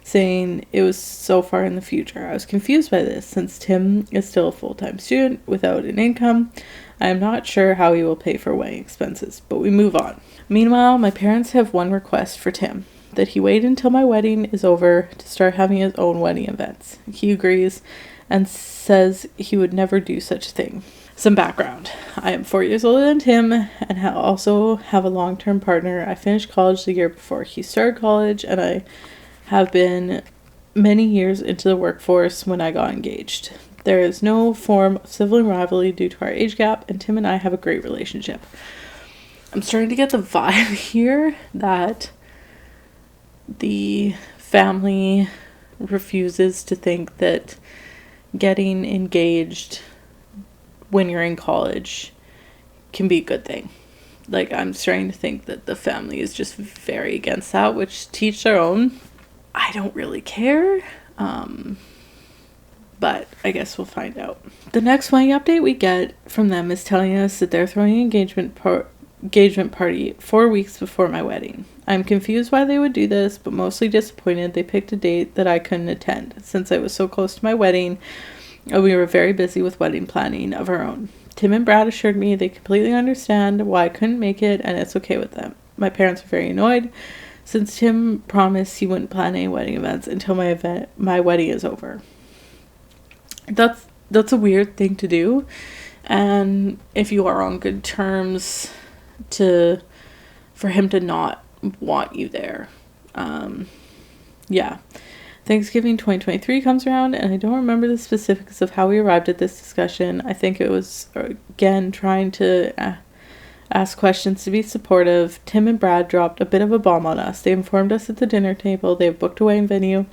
saying it was so far in the future. I was confused by this, since Tim is still a full-time student without an income. I am not sure how he will pay for wedding expenses, but we move on. Meanwhile, my parents have one request for Tim: that he wait until my wedding is over to start having his own wedding events. He agrees and says he would never do such a thing. Some background. I am 4 years older than Tim and also have a long-term partner. I finished college the year before he started college, and I have been many years into the workforce when I got engaged. There is no form of sibling rivalry due to our age gap, and Tim and I have a great relationship. I'm starting to get the vibe here that the family refuses to think that getting engaged when you're in college can be a good thing. Like, I'm starting to think that the family is just very against that, which teach their own. I don't really care, but I guess we'll find out. The next wedding update we get from them is telling us that they're throwing an engagement party 4 weeks before my wedding. I'm confused why they would do this, but mostly disappointed they picked a date that I couldn't attend, since I was so close to my wedding and we were very busy with wedding planning of our own. Tim and Brad assured me they completely understand why I couldn't make it, and it's okay with them. My parents are very annoyed, since Tim promised he wouldn't plan any wedding events until my wedding is over. That's a weird thing to do, and if you are on good terms, for him to not want you there. Thanksgiving 2023 comes around, and I don't remember the specifics of how we arrived at this discussion. I think it was, again, trying to ask questions to be supportive. Tim and Brad dropped a bit of a bomb on us. They informed us at the dinner table they have booked a wedding venue,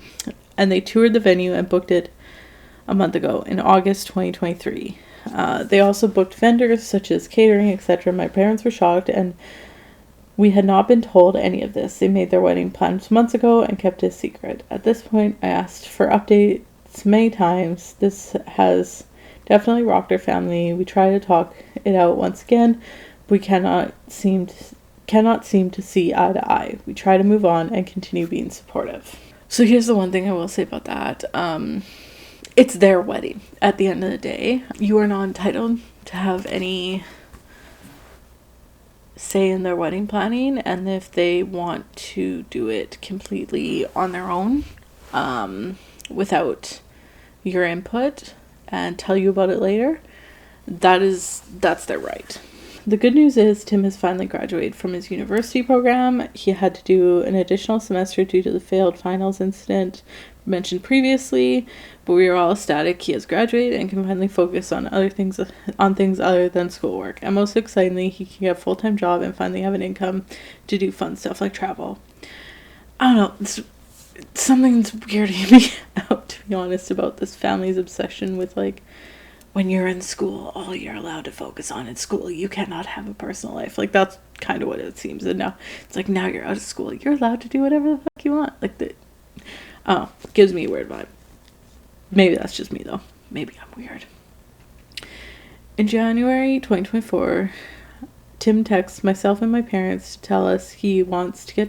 and they toured the venue and booked it a month ago, in August 2023. They also booked vendors such as catering, etc. My parents were shocked, and we had not been told any of this. They made their wedding plans months ago and kept it a secret. At this point, I asked for updates many times. This has definitely rocked our family. We try to talk it out once again. We cannot seem to see eye to eye. We try to move on and continue being supportive. So here's the one thing I will say about that. It's their wedding. At the end of the day, you are not entitled to have any say in their wedding planning, and if they want to do it completely on their own, without your input and tell you about it later, that's their right. The good news is Tim has finally graduated from his university program. He had to do an additional semester due to the failed finals incident mentioned previously, but we are all ecstatic he has graduated and can finally focus on things other than schoolwork. And most excitingly, he can get a full-time job and finally have an income to do fun stuff like travel. I don't know, something's weirding me out, to be honest, about this family's obsession with, like, when you're in school, all you're allowed to focus on in school. You cannot have a personal life. Like, that's kind of what it seems. And now, it's like, now you're out of school, you're allowed to do whatever the fuck you want. Like, gives me a weird vibe. Maybe that's just me, though. Maybe I'm weird. In January 2024, Tim texts myself and my parents to tell us he wants to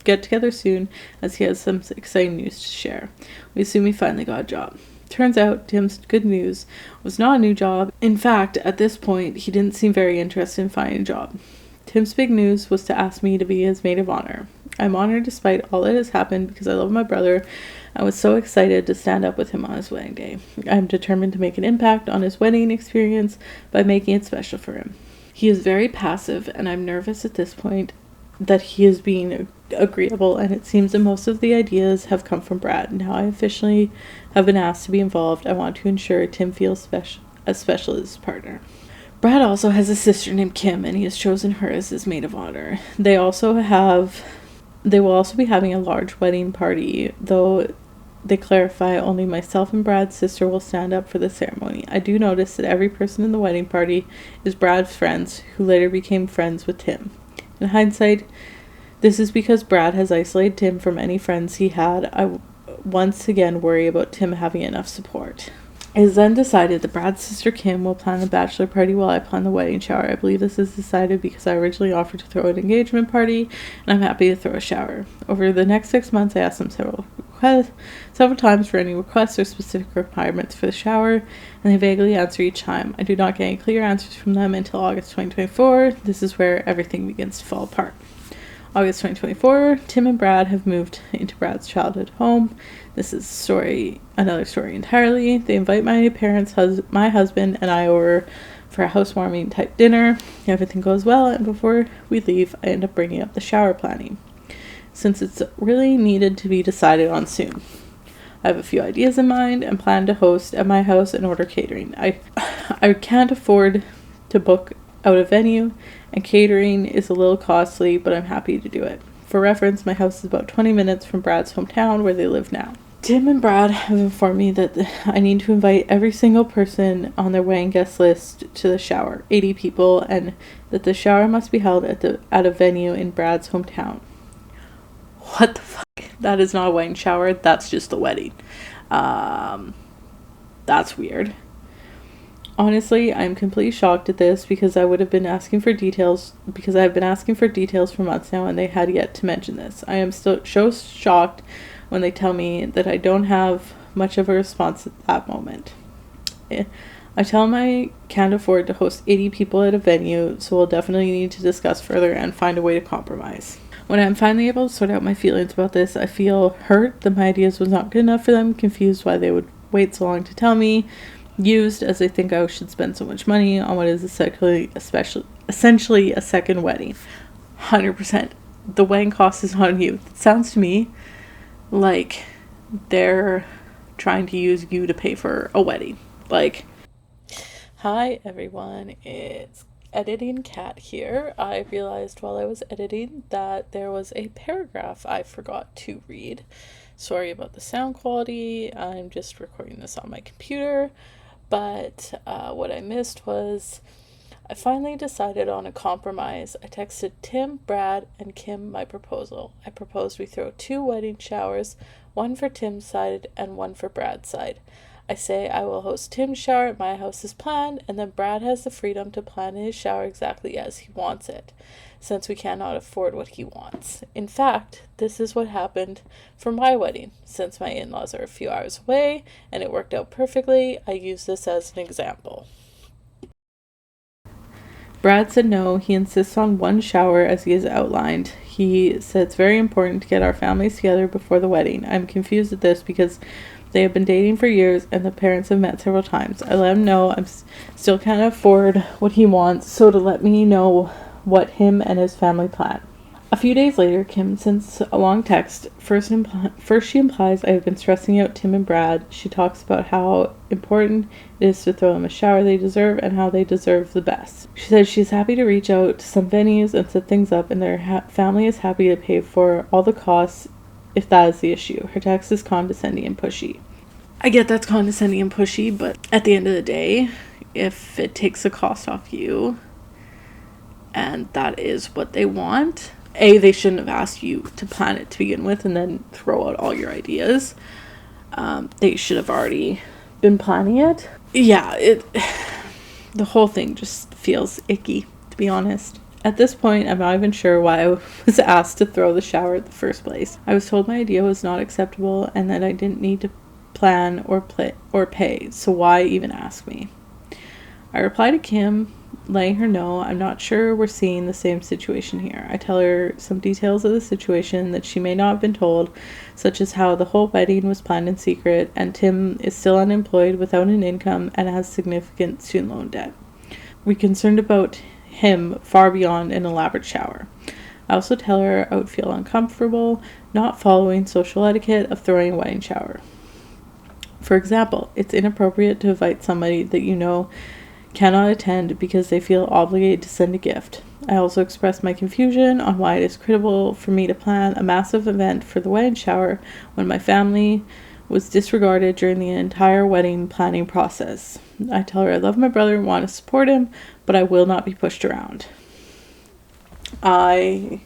get together soon, as he has some exciting news to share. We assume he finally got a job. Turns out Tim's good news was not a new job. In fact, at this point, he didn't seem very interested in finding a job. Tim's big news was to ask me to be his maid of honor. I'm honored despite all that has happened because I love my brother. I was so excited to stand up with him on his wedding day. I'm determined to make an impact on his wedding experience by making it special for him. He is very passive, and I'm nervous at this point that he is being agreeable, and it seems that most of the ideas have come from Brad. Now I officially have been asked to be involved. I want to ensure Tim feels as special as his partner. Brad also has a sister named Kim, and he has chosen her as his maid of honor. They will also be having a large wedding party, though they clarify only myself and Brad's sister will stand up for the ceremony. I do notice that every person in the wedding party is Brad's friends, who later became friends with Tim. In hindsight, this is because Brad has isolated Tim from any friends he had. I once again worry about Tim having enough support. It is then decided that Brad's sister Kim will plan the bachelor party while I plan the wedding shower. I believe this is decided because I originally offered to throw an engagement party, and I'm happy to throw a shower. Over the next 6 months, I asked them several times for any requests or specific requirements for the shower, and they vaguely answer each time. I do not get any clear answers from them until August 2024. This is where everything begins to fall apart. August 2024, Tim and Brad have moved into Brad's childhood home. This is another story entirely. They invite my parents, my husband, and I over for a housewarming type dinner. Everything goes well, and before we leave, I end up bringing up the shower planning, since it's really needed to be decided on soon. I have a few ideas in mind and plan to host at my house and order catering. I can't afford to book out a venue, and catering is a little costly, but I'm happy to do it. For reference, my house is about 20 minutes from Brad's hometown where they live now. Tim and Brad have informed me that I need to invite every single person on their wedding guest list to the shower, 80 people, and that the shower must be held at a venue in Brad's hometown. What the fuck? That is not a wedding shower. That's just the wedding. That's weird. Honestly, I'm completely shocked at this because I would have been asking for details because I've been asking for details for months now, and they had yet to mention this. I am still so shocked when they tell me that I don't have much of a response at that moment. I tell them I can't afford to host 80 people at a venue, so we'll definitely need to discuss further and find a way to compromise. When I'm finally able to sort out my feelings about this, I feel hurt that my ideas was not good enough for them, confused why they would wait so long to tell me, used as they think I should spend so much money on what is essentially a second wedding. 100%. The wedding cost is on you. It sounds to me like they're trying to use you to pay for a wedding. Like, hi everyone, it's Editing Cat here. I realized while I was editing that there was a paragraph I forgot to read. Sorry about the sound quality. I'm just recording this on my computer. But what I missed was I finally decided on a compromise. I texted Tim, Brad, and Kim my proposal. I proposed we throw 2 wedding showers, one for Tim's side and one for Brad's side. I say I will host Tim's shower at my house as planned, and then Brad has the freedom to plan his shower exactly as he wants it, since we cannot afford what he wants. In fact, this is what happened for my wedding. Since my in-laws are a few hours away, and it worked out perfectly, I use this as an example. Brad said no. He insists on one shower as he has outlined. He said it's very important to get our families together before the wedding. I'm confused at this because they have been dating for years and the parents have met several times. I let him know I still can't afford what he wants, so to let me know what him and his family plan. A few days later, Kim sends a long text. First, she implies I have been stressing out Tim and Brad. She talks about how important it is to throw them a shower they deserve and how they deserve the best. She says she's happy to reach out to some venues and set things up, and their family is happy to pay for all the costs if that is the issue. Her text is condescending and pushy. I get that's condescending and pushy, but at the end of the day, if it takes the cost off you and that is what they want, they shouldn't have asked you to plan it to begin with and then throw out all your ideas. They should have already been planning it. Yeah, the whole thing just feels icky, to be honest. At this point, I'm not even sure why I was asked to throw the shower in the first place. I was told my idea was not acceptable and that I didn't need to plan or pay, so why even ask me? I reply to Kim, letting her know I'm not sure we're seeing the same situation here. I tell her some details of the situation that she may not have been told, such as how the whole wedding was planned in secret and Tim is still unemployed without an income and has significant student loan debt. We're concerned about him far beyond an elaborate shower. I also tell her I would feel uncomfortable not following social etiquette of throwing a wedding shower. For example, it's inappropriate to invite somebody that you know cannot attend because they feel obligated to send a gift. I also expressed my confusion on why it is critical for me to plan a massive event for the wedding shower when my family was disregarded during the entire wedding planning process. I tell her I love my brother and want to support him, but I will not be pushed around. I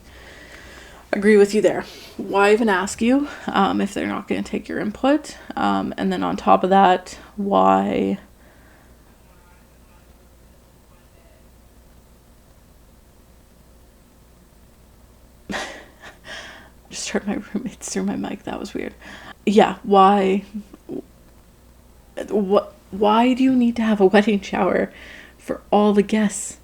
agree with you there. Why even ask you if they're not going to take your input? And then on top of that, why... just heard my roommates through my mic. That was weird. Yeah, why do you need to have a wedding shower for all the guests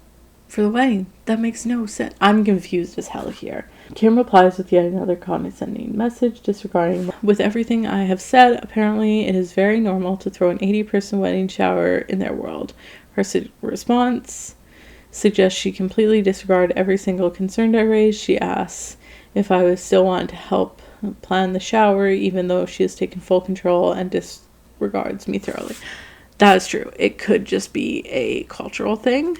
for the wedding? That makes no sense. I'm confused as hell here. Kim replies with yet another condescending message disregarding with everything I have said. Apparently it is very normal to throw an 80-person wedding shower in their world. Her response suggests she completely disregarded every single concern I raised. She asks if I would still want to help plan the shower, even though she has taken full control and disregards me thoroughly. That is true. It could just be a cultural thing,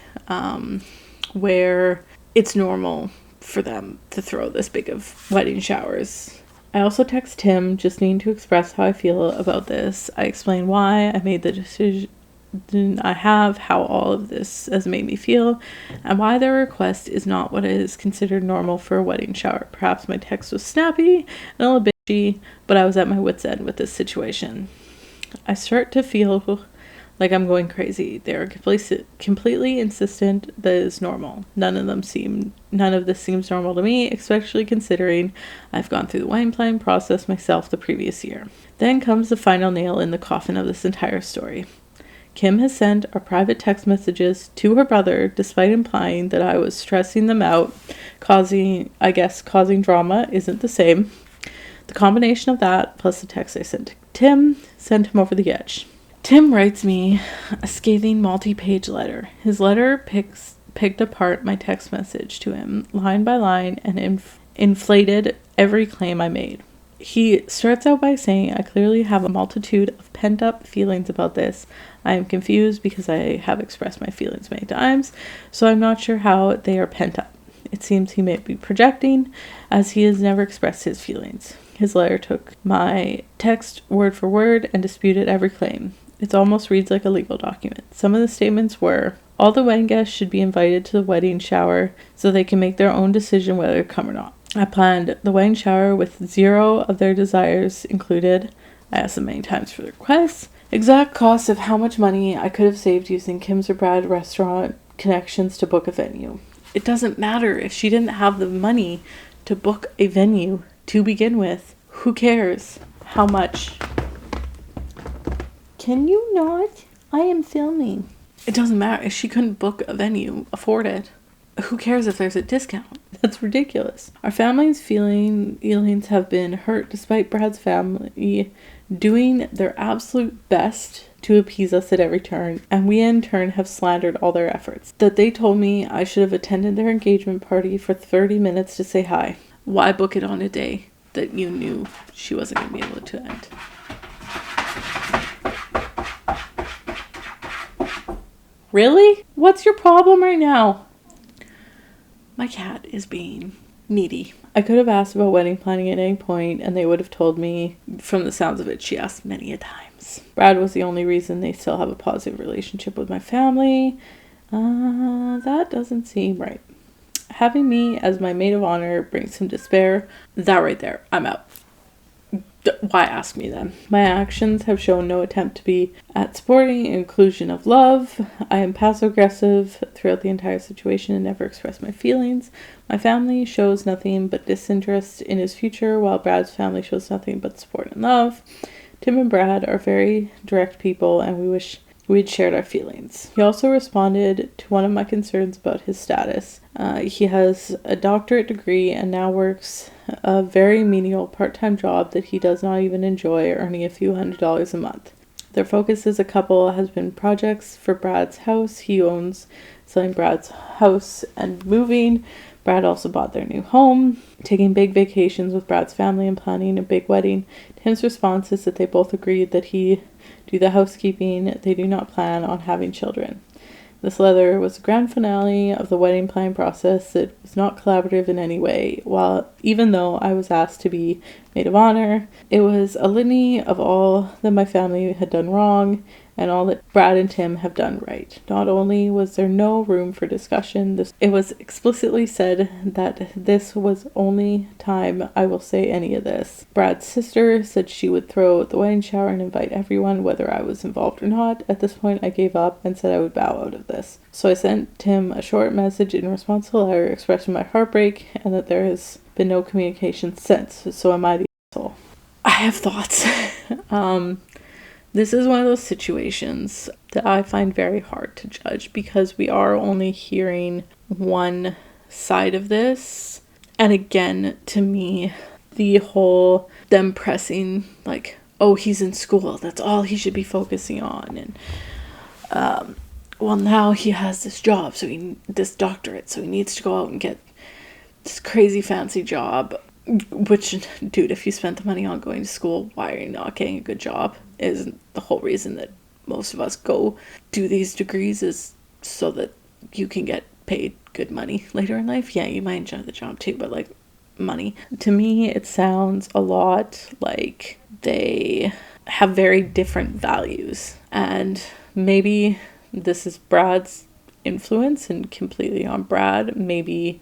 where it's normal for them to throw this big of wedding showers. I also text Tim, just needing to express how I feel about this. I explain why I made the decision I have, how all of this has made me feel, and why their request is not what is considered normal for a wedding shower. Perhaps my text was snappy and a little bitchy, but I was at my wit's end with this situation. I start to feel like I'm going crazy. They are completely insistent that it is normal. None of this seems normal to me, especially considering I've gone through the wedding planning process myself the previous year. Then comes the final nail in the coffin of this entire story. Kim has sent our private text messages to her brother, despite implying that I was stressing them out, causing drama isn't the same. The combination of that, plus the text I sent to Tim, sent him over the edge. Tim writes me a scathing multi-page letter. His letter picked apart my text message to him, line by line, and inflated every claim I made. He starts out by saying, I clearly have a multitude of pent-up feelings about this. I am confused because I have expressed my feelings many times, so I'm not sure how they are pent up. It seems he may be projecting, as he has never expressed his feelings. His letter took my text word for word and disputed every claim. It almost reads like a legal document. Some of the statements were, all the wedding guests should be invited to the wedding shower so they can make their own decision whether to come or not. I planned the wedding shower with 0 of their desires included. I asked them many times for their requests. Exact cost of how much money I could have saved using Kim's or Brad restaurant connections to book a venue. It doesn't matter if she didn't have the money to book a venue to begin with. Who cares how much? Can you not? I am filming. It doesn't matter. If she couldn't book a venue, afford it, who cares if there's a discount? That's ridiculous. Our family's feelings have been hurt despite Brad's family doing their absolute best to appease us at every turn, and we in turn have slandered all their efforts. That they told me I should have attended their engagement party for 30 minutes to say hi. Why book it on a day that you knew she wasn't going to be able to attend? Really? What's your problem right now? My cat is being needy. I could have asked about wedding planning at any point, and they would have told me. From the sounds of it, she asked many a times. Brad was the only reason they still have a positive relationship with my family. That doesn't seem right. Having me as my maid of honor brings him despair. That right there, I'm out. Why ask me then? My actions have shown no attempt to be at supporting inclusion of love. I am passive aggressive throughout the entire situation and never express my feelings. My family shows nothing but disinterest in his future, while Brad's family shows nothing but support and love. Tim and Brad are very direct people, and we wish we'd shared our feelings. He also responded to one of my concerns about his status. He has a doctorate degree and now works a very menial part-time job that he does not even enjoy, earning a few $100s a month. Their focus as a couple has been projects for Brad's house he owns, selling Brad's house and moving. Brad also bought their new home, taking big vacations with Brad's family and planning a big wedding. Tim's response is that they both agreed that he do the housekeeping. They do not plan on having children. This letter was the grand finale of the wedding planning process. It was not collaborative in any way. Even though I was asked to be maid of honor, it was a litany of all that my family had done wrong and all that Brad and Tim have done right. Not only was there no room for discussion, it was explicitly said that this was only time I will say any of this. Brad's sister said she would throw the wedding shower and invite everyone, whether I was involved or not. At this point, I gave up and said I would bow out of this. So I sent Tim a short message in response to the letter expressing my heartbreak and that there has been no communication since. So am I the asshole? I have thoughts. This is one of those situations that I find very hard to judge because we are only hearing one side of this. And again, to me, the whole them pressing like, oh, he's in school, that's all he should be focusing on. And well, now he has this job, this doctorate, so he needs to go out and get this crazy fancy job. Which, dude, if you spent the money on going to school, why are you not getting a good job? Isn't the whole reason that most of us go do these degrees is so that you can get paid good money later in life? Yeah, you might enjoy the job too, but like money. To me, it sounds a lot like they have very different values. And maybe this is Brad's influence and completely on Brad. Maybe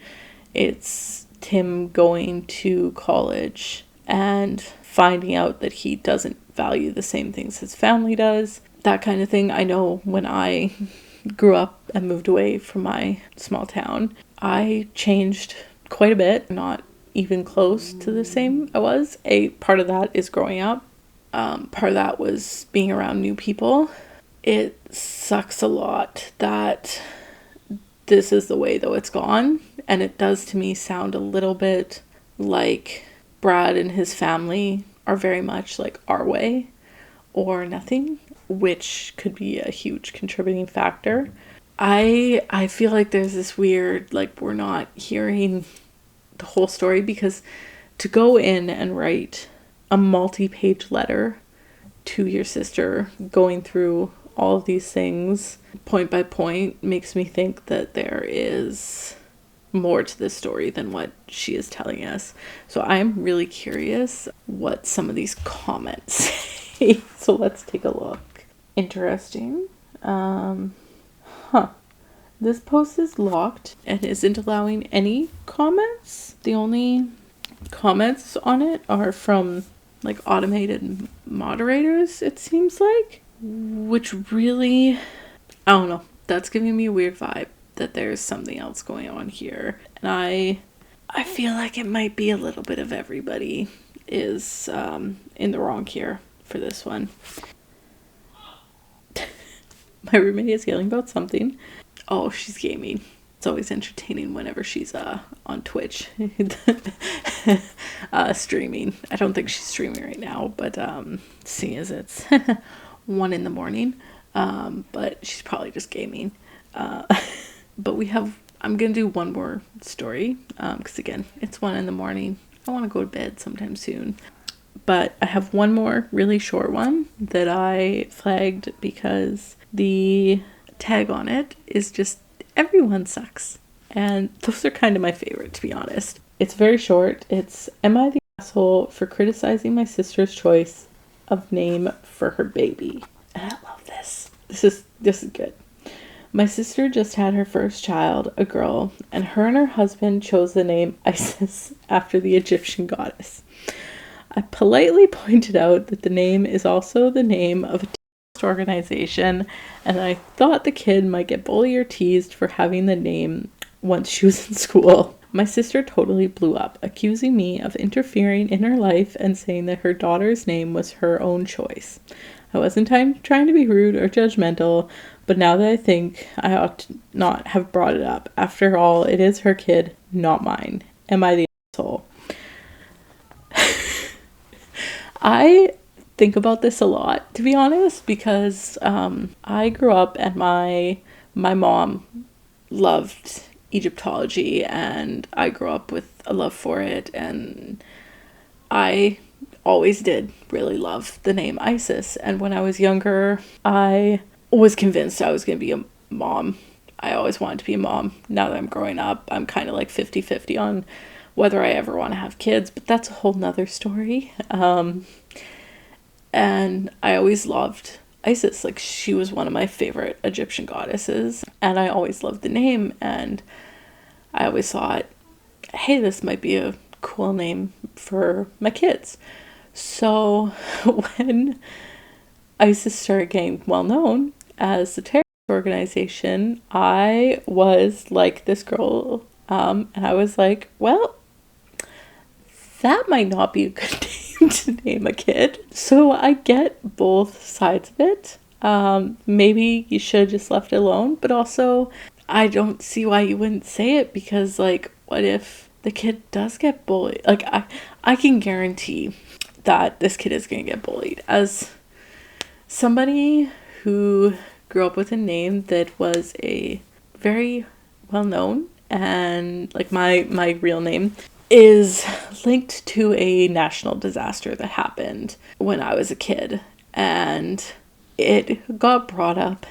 it's Tim going to college and finding out that he doesn't value the same things his family does, that kind of thing. I know when I grew up and moved away from my small town, I changed quite a bit, not even close to the same I was. A part of that is growing up. Part of that was being around new people. It sucks a lot that this is the way though it's gone, and it does to me sound a little bit like Brad and his family are very much like our way or nothing, which could be a huge contributing factor. I feel like there's this weird, like, we're not hearing the whole story, because to go in and write a multi-page letter to your sister going through all of these things point by point makes me think that there is more to this story than what she is telling us. So I'm really curious what some of these comments say. So let's take a look. Interesting. This post is locked and isn't allowing any comments. The only comments on it are from like automated moderators, it seems like. Which really, I don't know, that's giving me a weird vibe that there's something else going on here. And I feel like it might be a little bit of everybody is in the wrong here for this one. My roommate is yelling about something. Oh, she's gaming. It's always entertaining whenever she's on Twitch streaming. I don't think she's streaming right now, but seeing as it's 1 a.m, but she's probably just gaming. But I'm gonna do one more story because again, it's 1 a.m. I want to go to bed sometime soon. But I have one more really short one that I flagged because the tag on it is just everyone sucks. And those are kind of my favorite, to be honest. It's very short. It's, am I the asshole for criticizing my sister's choice of name for her baby? And I love this. This is good. My sister just had her first child, a girl, and her husband chose the name Isis after the Egyptian goddess. I politely pointed out that the name is also the name of a terrorist organization, and I thought the kid might get bullied or teased for having the name once she was in school. My sister totally blew up, accusing me of interfering in her life and saying that her daughter's name was her own choice. I wasn't trying to be rude or judgmental, but now that I think I ought to not have brought it up. After all, it is her kid, not mine. Am I the asshole? I think about this a lot, to be honest, because I grew up and my mom loved Egyptology, and I grew up with a love for it, and I always did really love the name Isis. And when I was younger, I was convinced I was going to be a mom. I always wanted to be a mom. Now that I'm growing up, I'm kind of like 50-50 on whether I ever want to have kids, but that's a whole nother story. And I always loved Isis. Like, she was one of my favorite Egyptian goddesses, and I always loved the name, and I always thought, hey, this might be a cool name for my kids. So when ISIS started getting well known as a terrorist organization, I was like this girl, and I was like, well, that might not be a good name to name a kid. So I get both sides of it. Maybe you should have just left it alone, but also I don't see why you wouldn't say it, because like, what if the kid does get bullied? Like, I can guarantee that this kid is going to get bullied. As somebody who grew up with a name that was a very well known, and like my real name is linked to a national disaster that happened when I was a kid, and it got brought up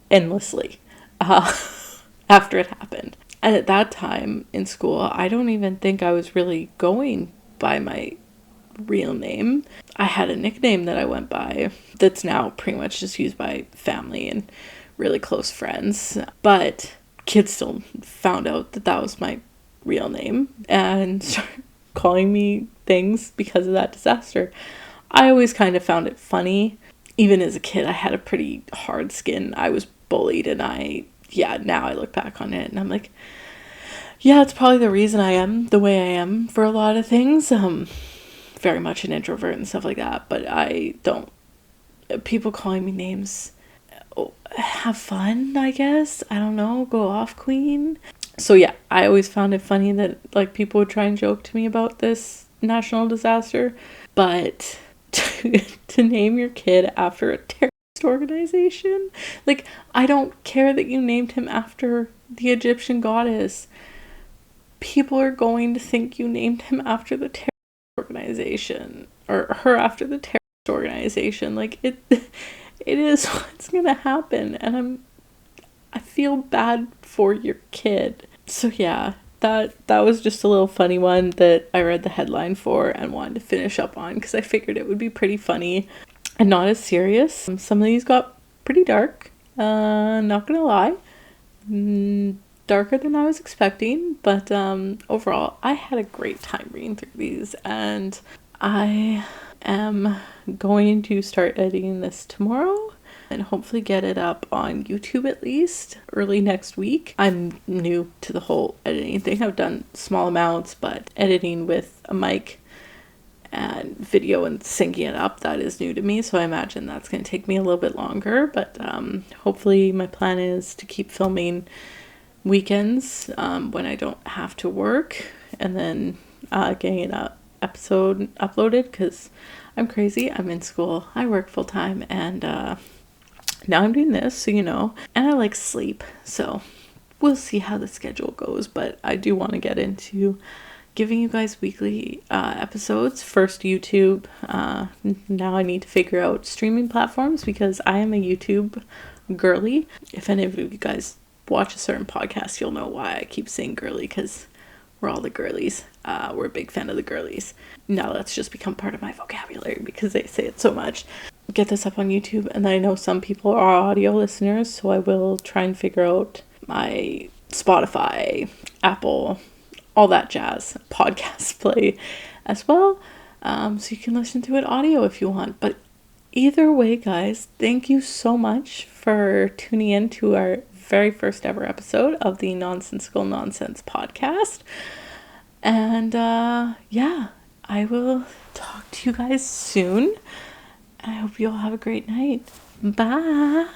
endlessly after it happened. And at that time in school, I don't even think I was really going by my real name. I had a nickname that I went by that's now pretty much just used by family and really close friends, but kids still found out that that was my real name and started calling me things because of that disaster. I always kind of found it funny. Even as a kid, I had a pretty hard skin. I was bullied, and now I look back on it and I'm like, yeah, it's probably the reason I am the way I am for a lot of things. Very much an introvert and stuff like that, but people calling me names, have fun, I guess. I don't know, go off, queen. So yeah, I always found it funny that like people would try and joke to me about this national disaster, but to name your kid after a terrorist organization, like, I don't care that you named him after the Egyptian goddess. People are going to think you named him after the terrorist organization, or her after the terrorist organization. Like, it is what's gonna happen, and I feel bad for your kid. So yeah, that was just a little funny one that I read the headline for and wanted to finish up on, because I figured it would be pretty funny and not as serious. Some of these got pretty dark, not gonna lie. Darker than I was expecting, but overall I had a great time reading through these, and I am going to start editing this tomorrow and hopefully get it up on YouTube at least early next week. I'm new to the whole editing thing. I've done small amounts, but editing with a mic and video and syncing it up, that is new to me, so I imagine that's going to take me a little bit longer, but hopefully my plan is to keep filming weekends when I don't have to work, and then getting an episode uploaded, because I'm crazy. I'm in school, I work full-time, and now I'm doing this, so and I like sleep, so we'll see how the schedule goes, but I do want to get into giving you guys weekly episodes. First YouTube. Now I need to figure out streaming platforms, because I am a YouTube girly. If any of you guys watch a certain podcast, you'll know why I keep saying girly, because we're all the girlies. We're a big fan of the girlies. Now that's just become part of my vocabulary because they say it so much. Get this up on YouTube, and I know some people are audio listeners, so I will try and figure out my Spotify, Apple, all that jazz podcast play as well, so you can listen to it audio if you want. But either way, guys, thank you so much for tuning in to our very first ever episode of the Nonsensical Nonsense podcast. And yeah, I will talk to you guys soon. I hope you all have a great night. Bye.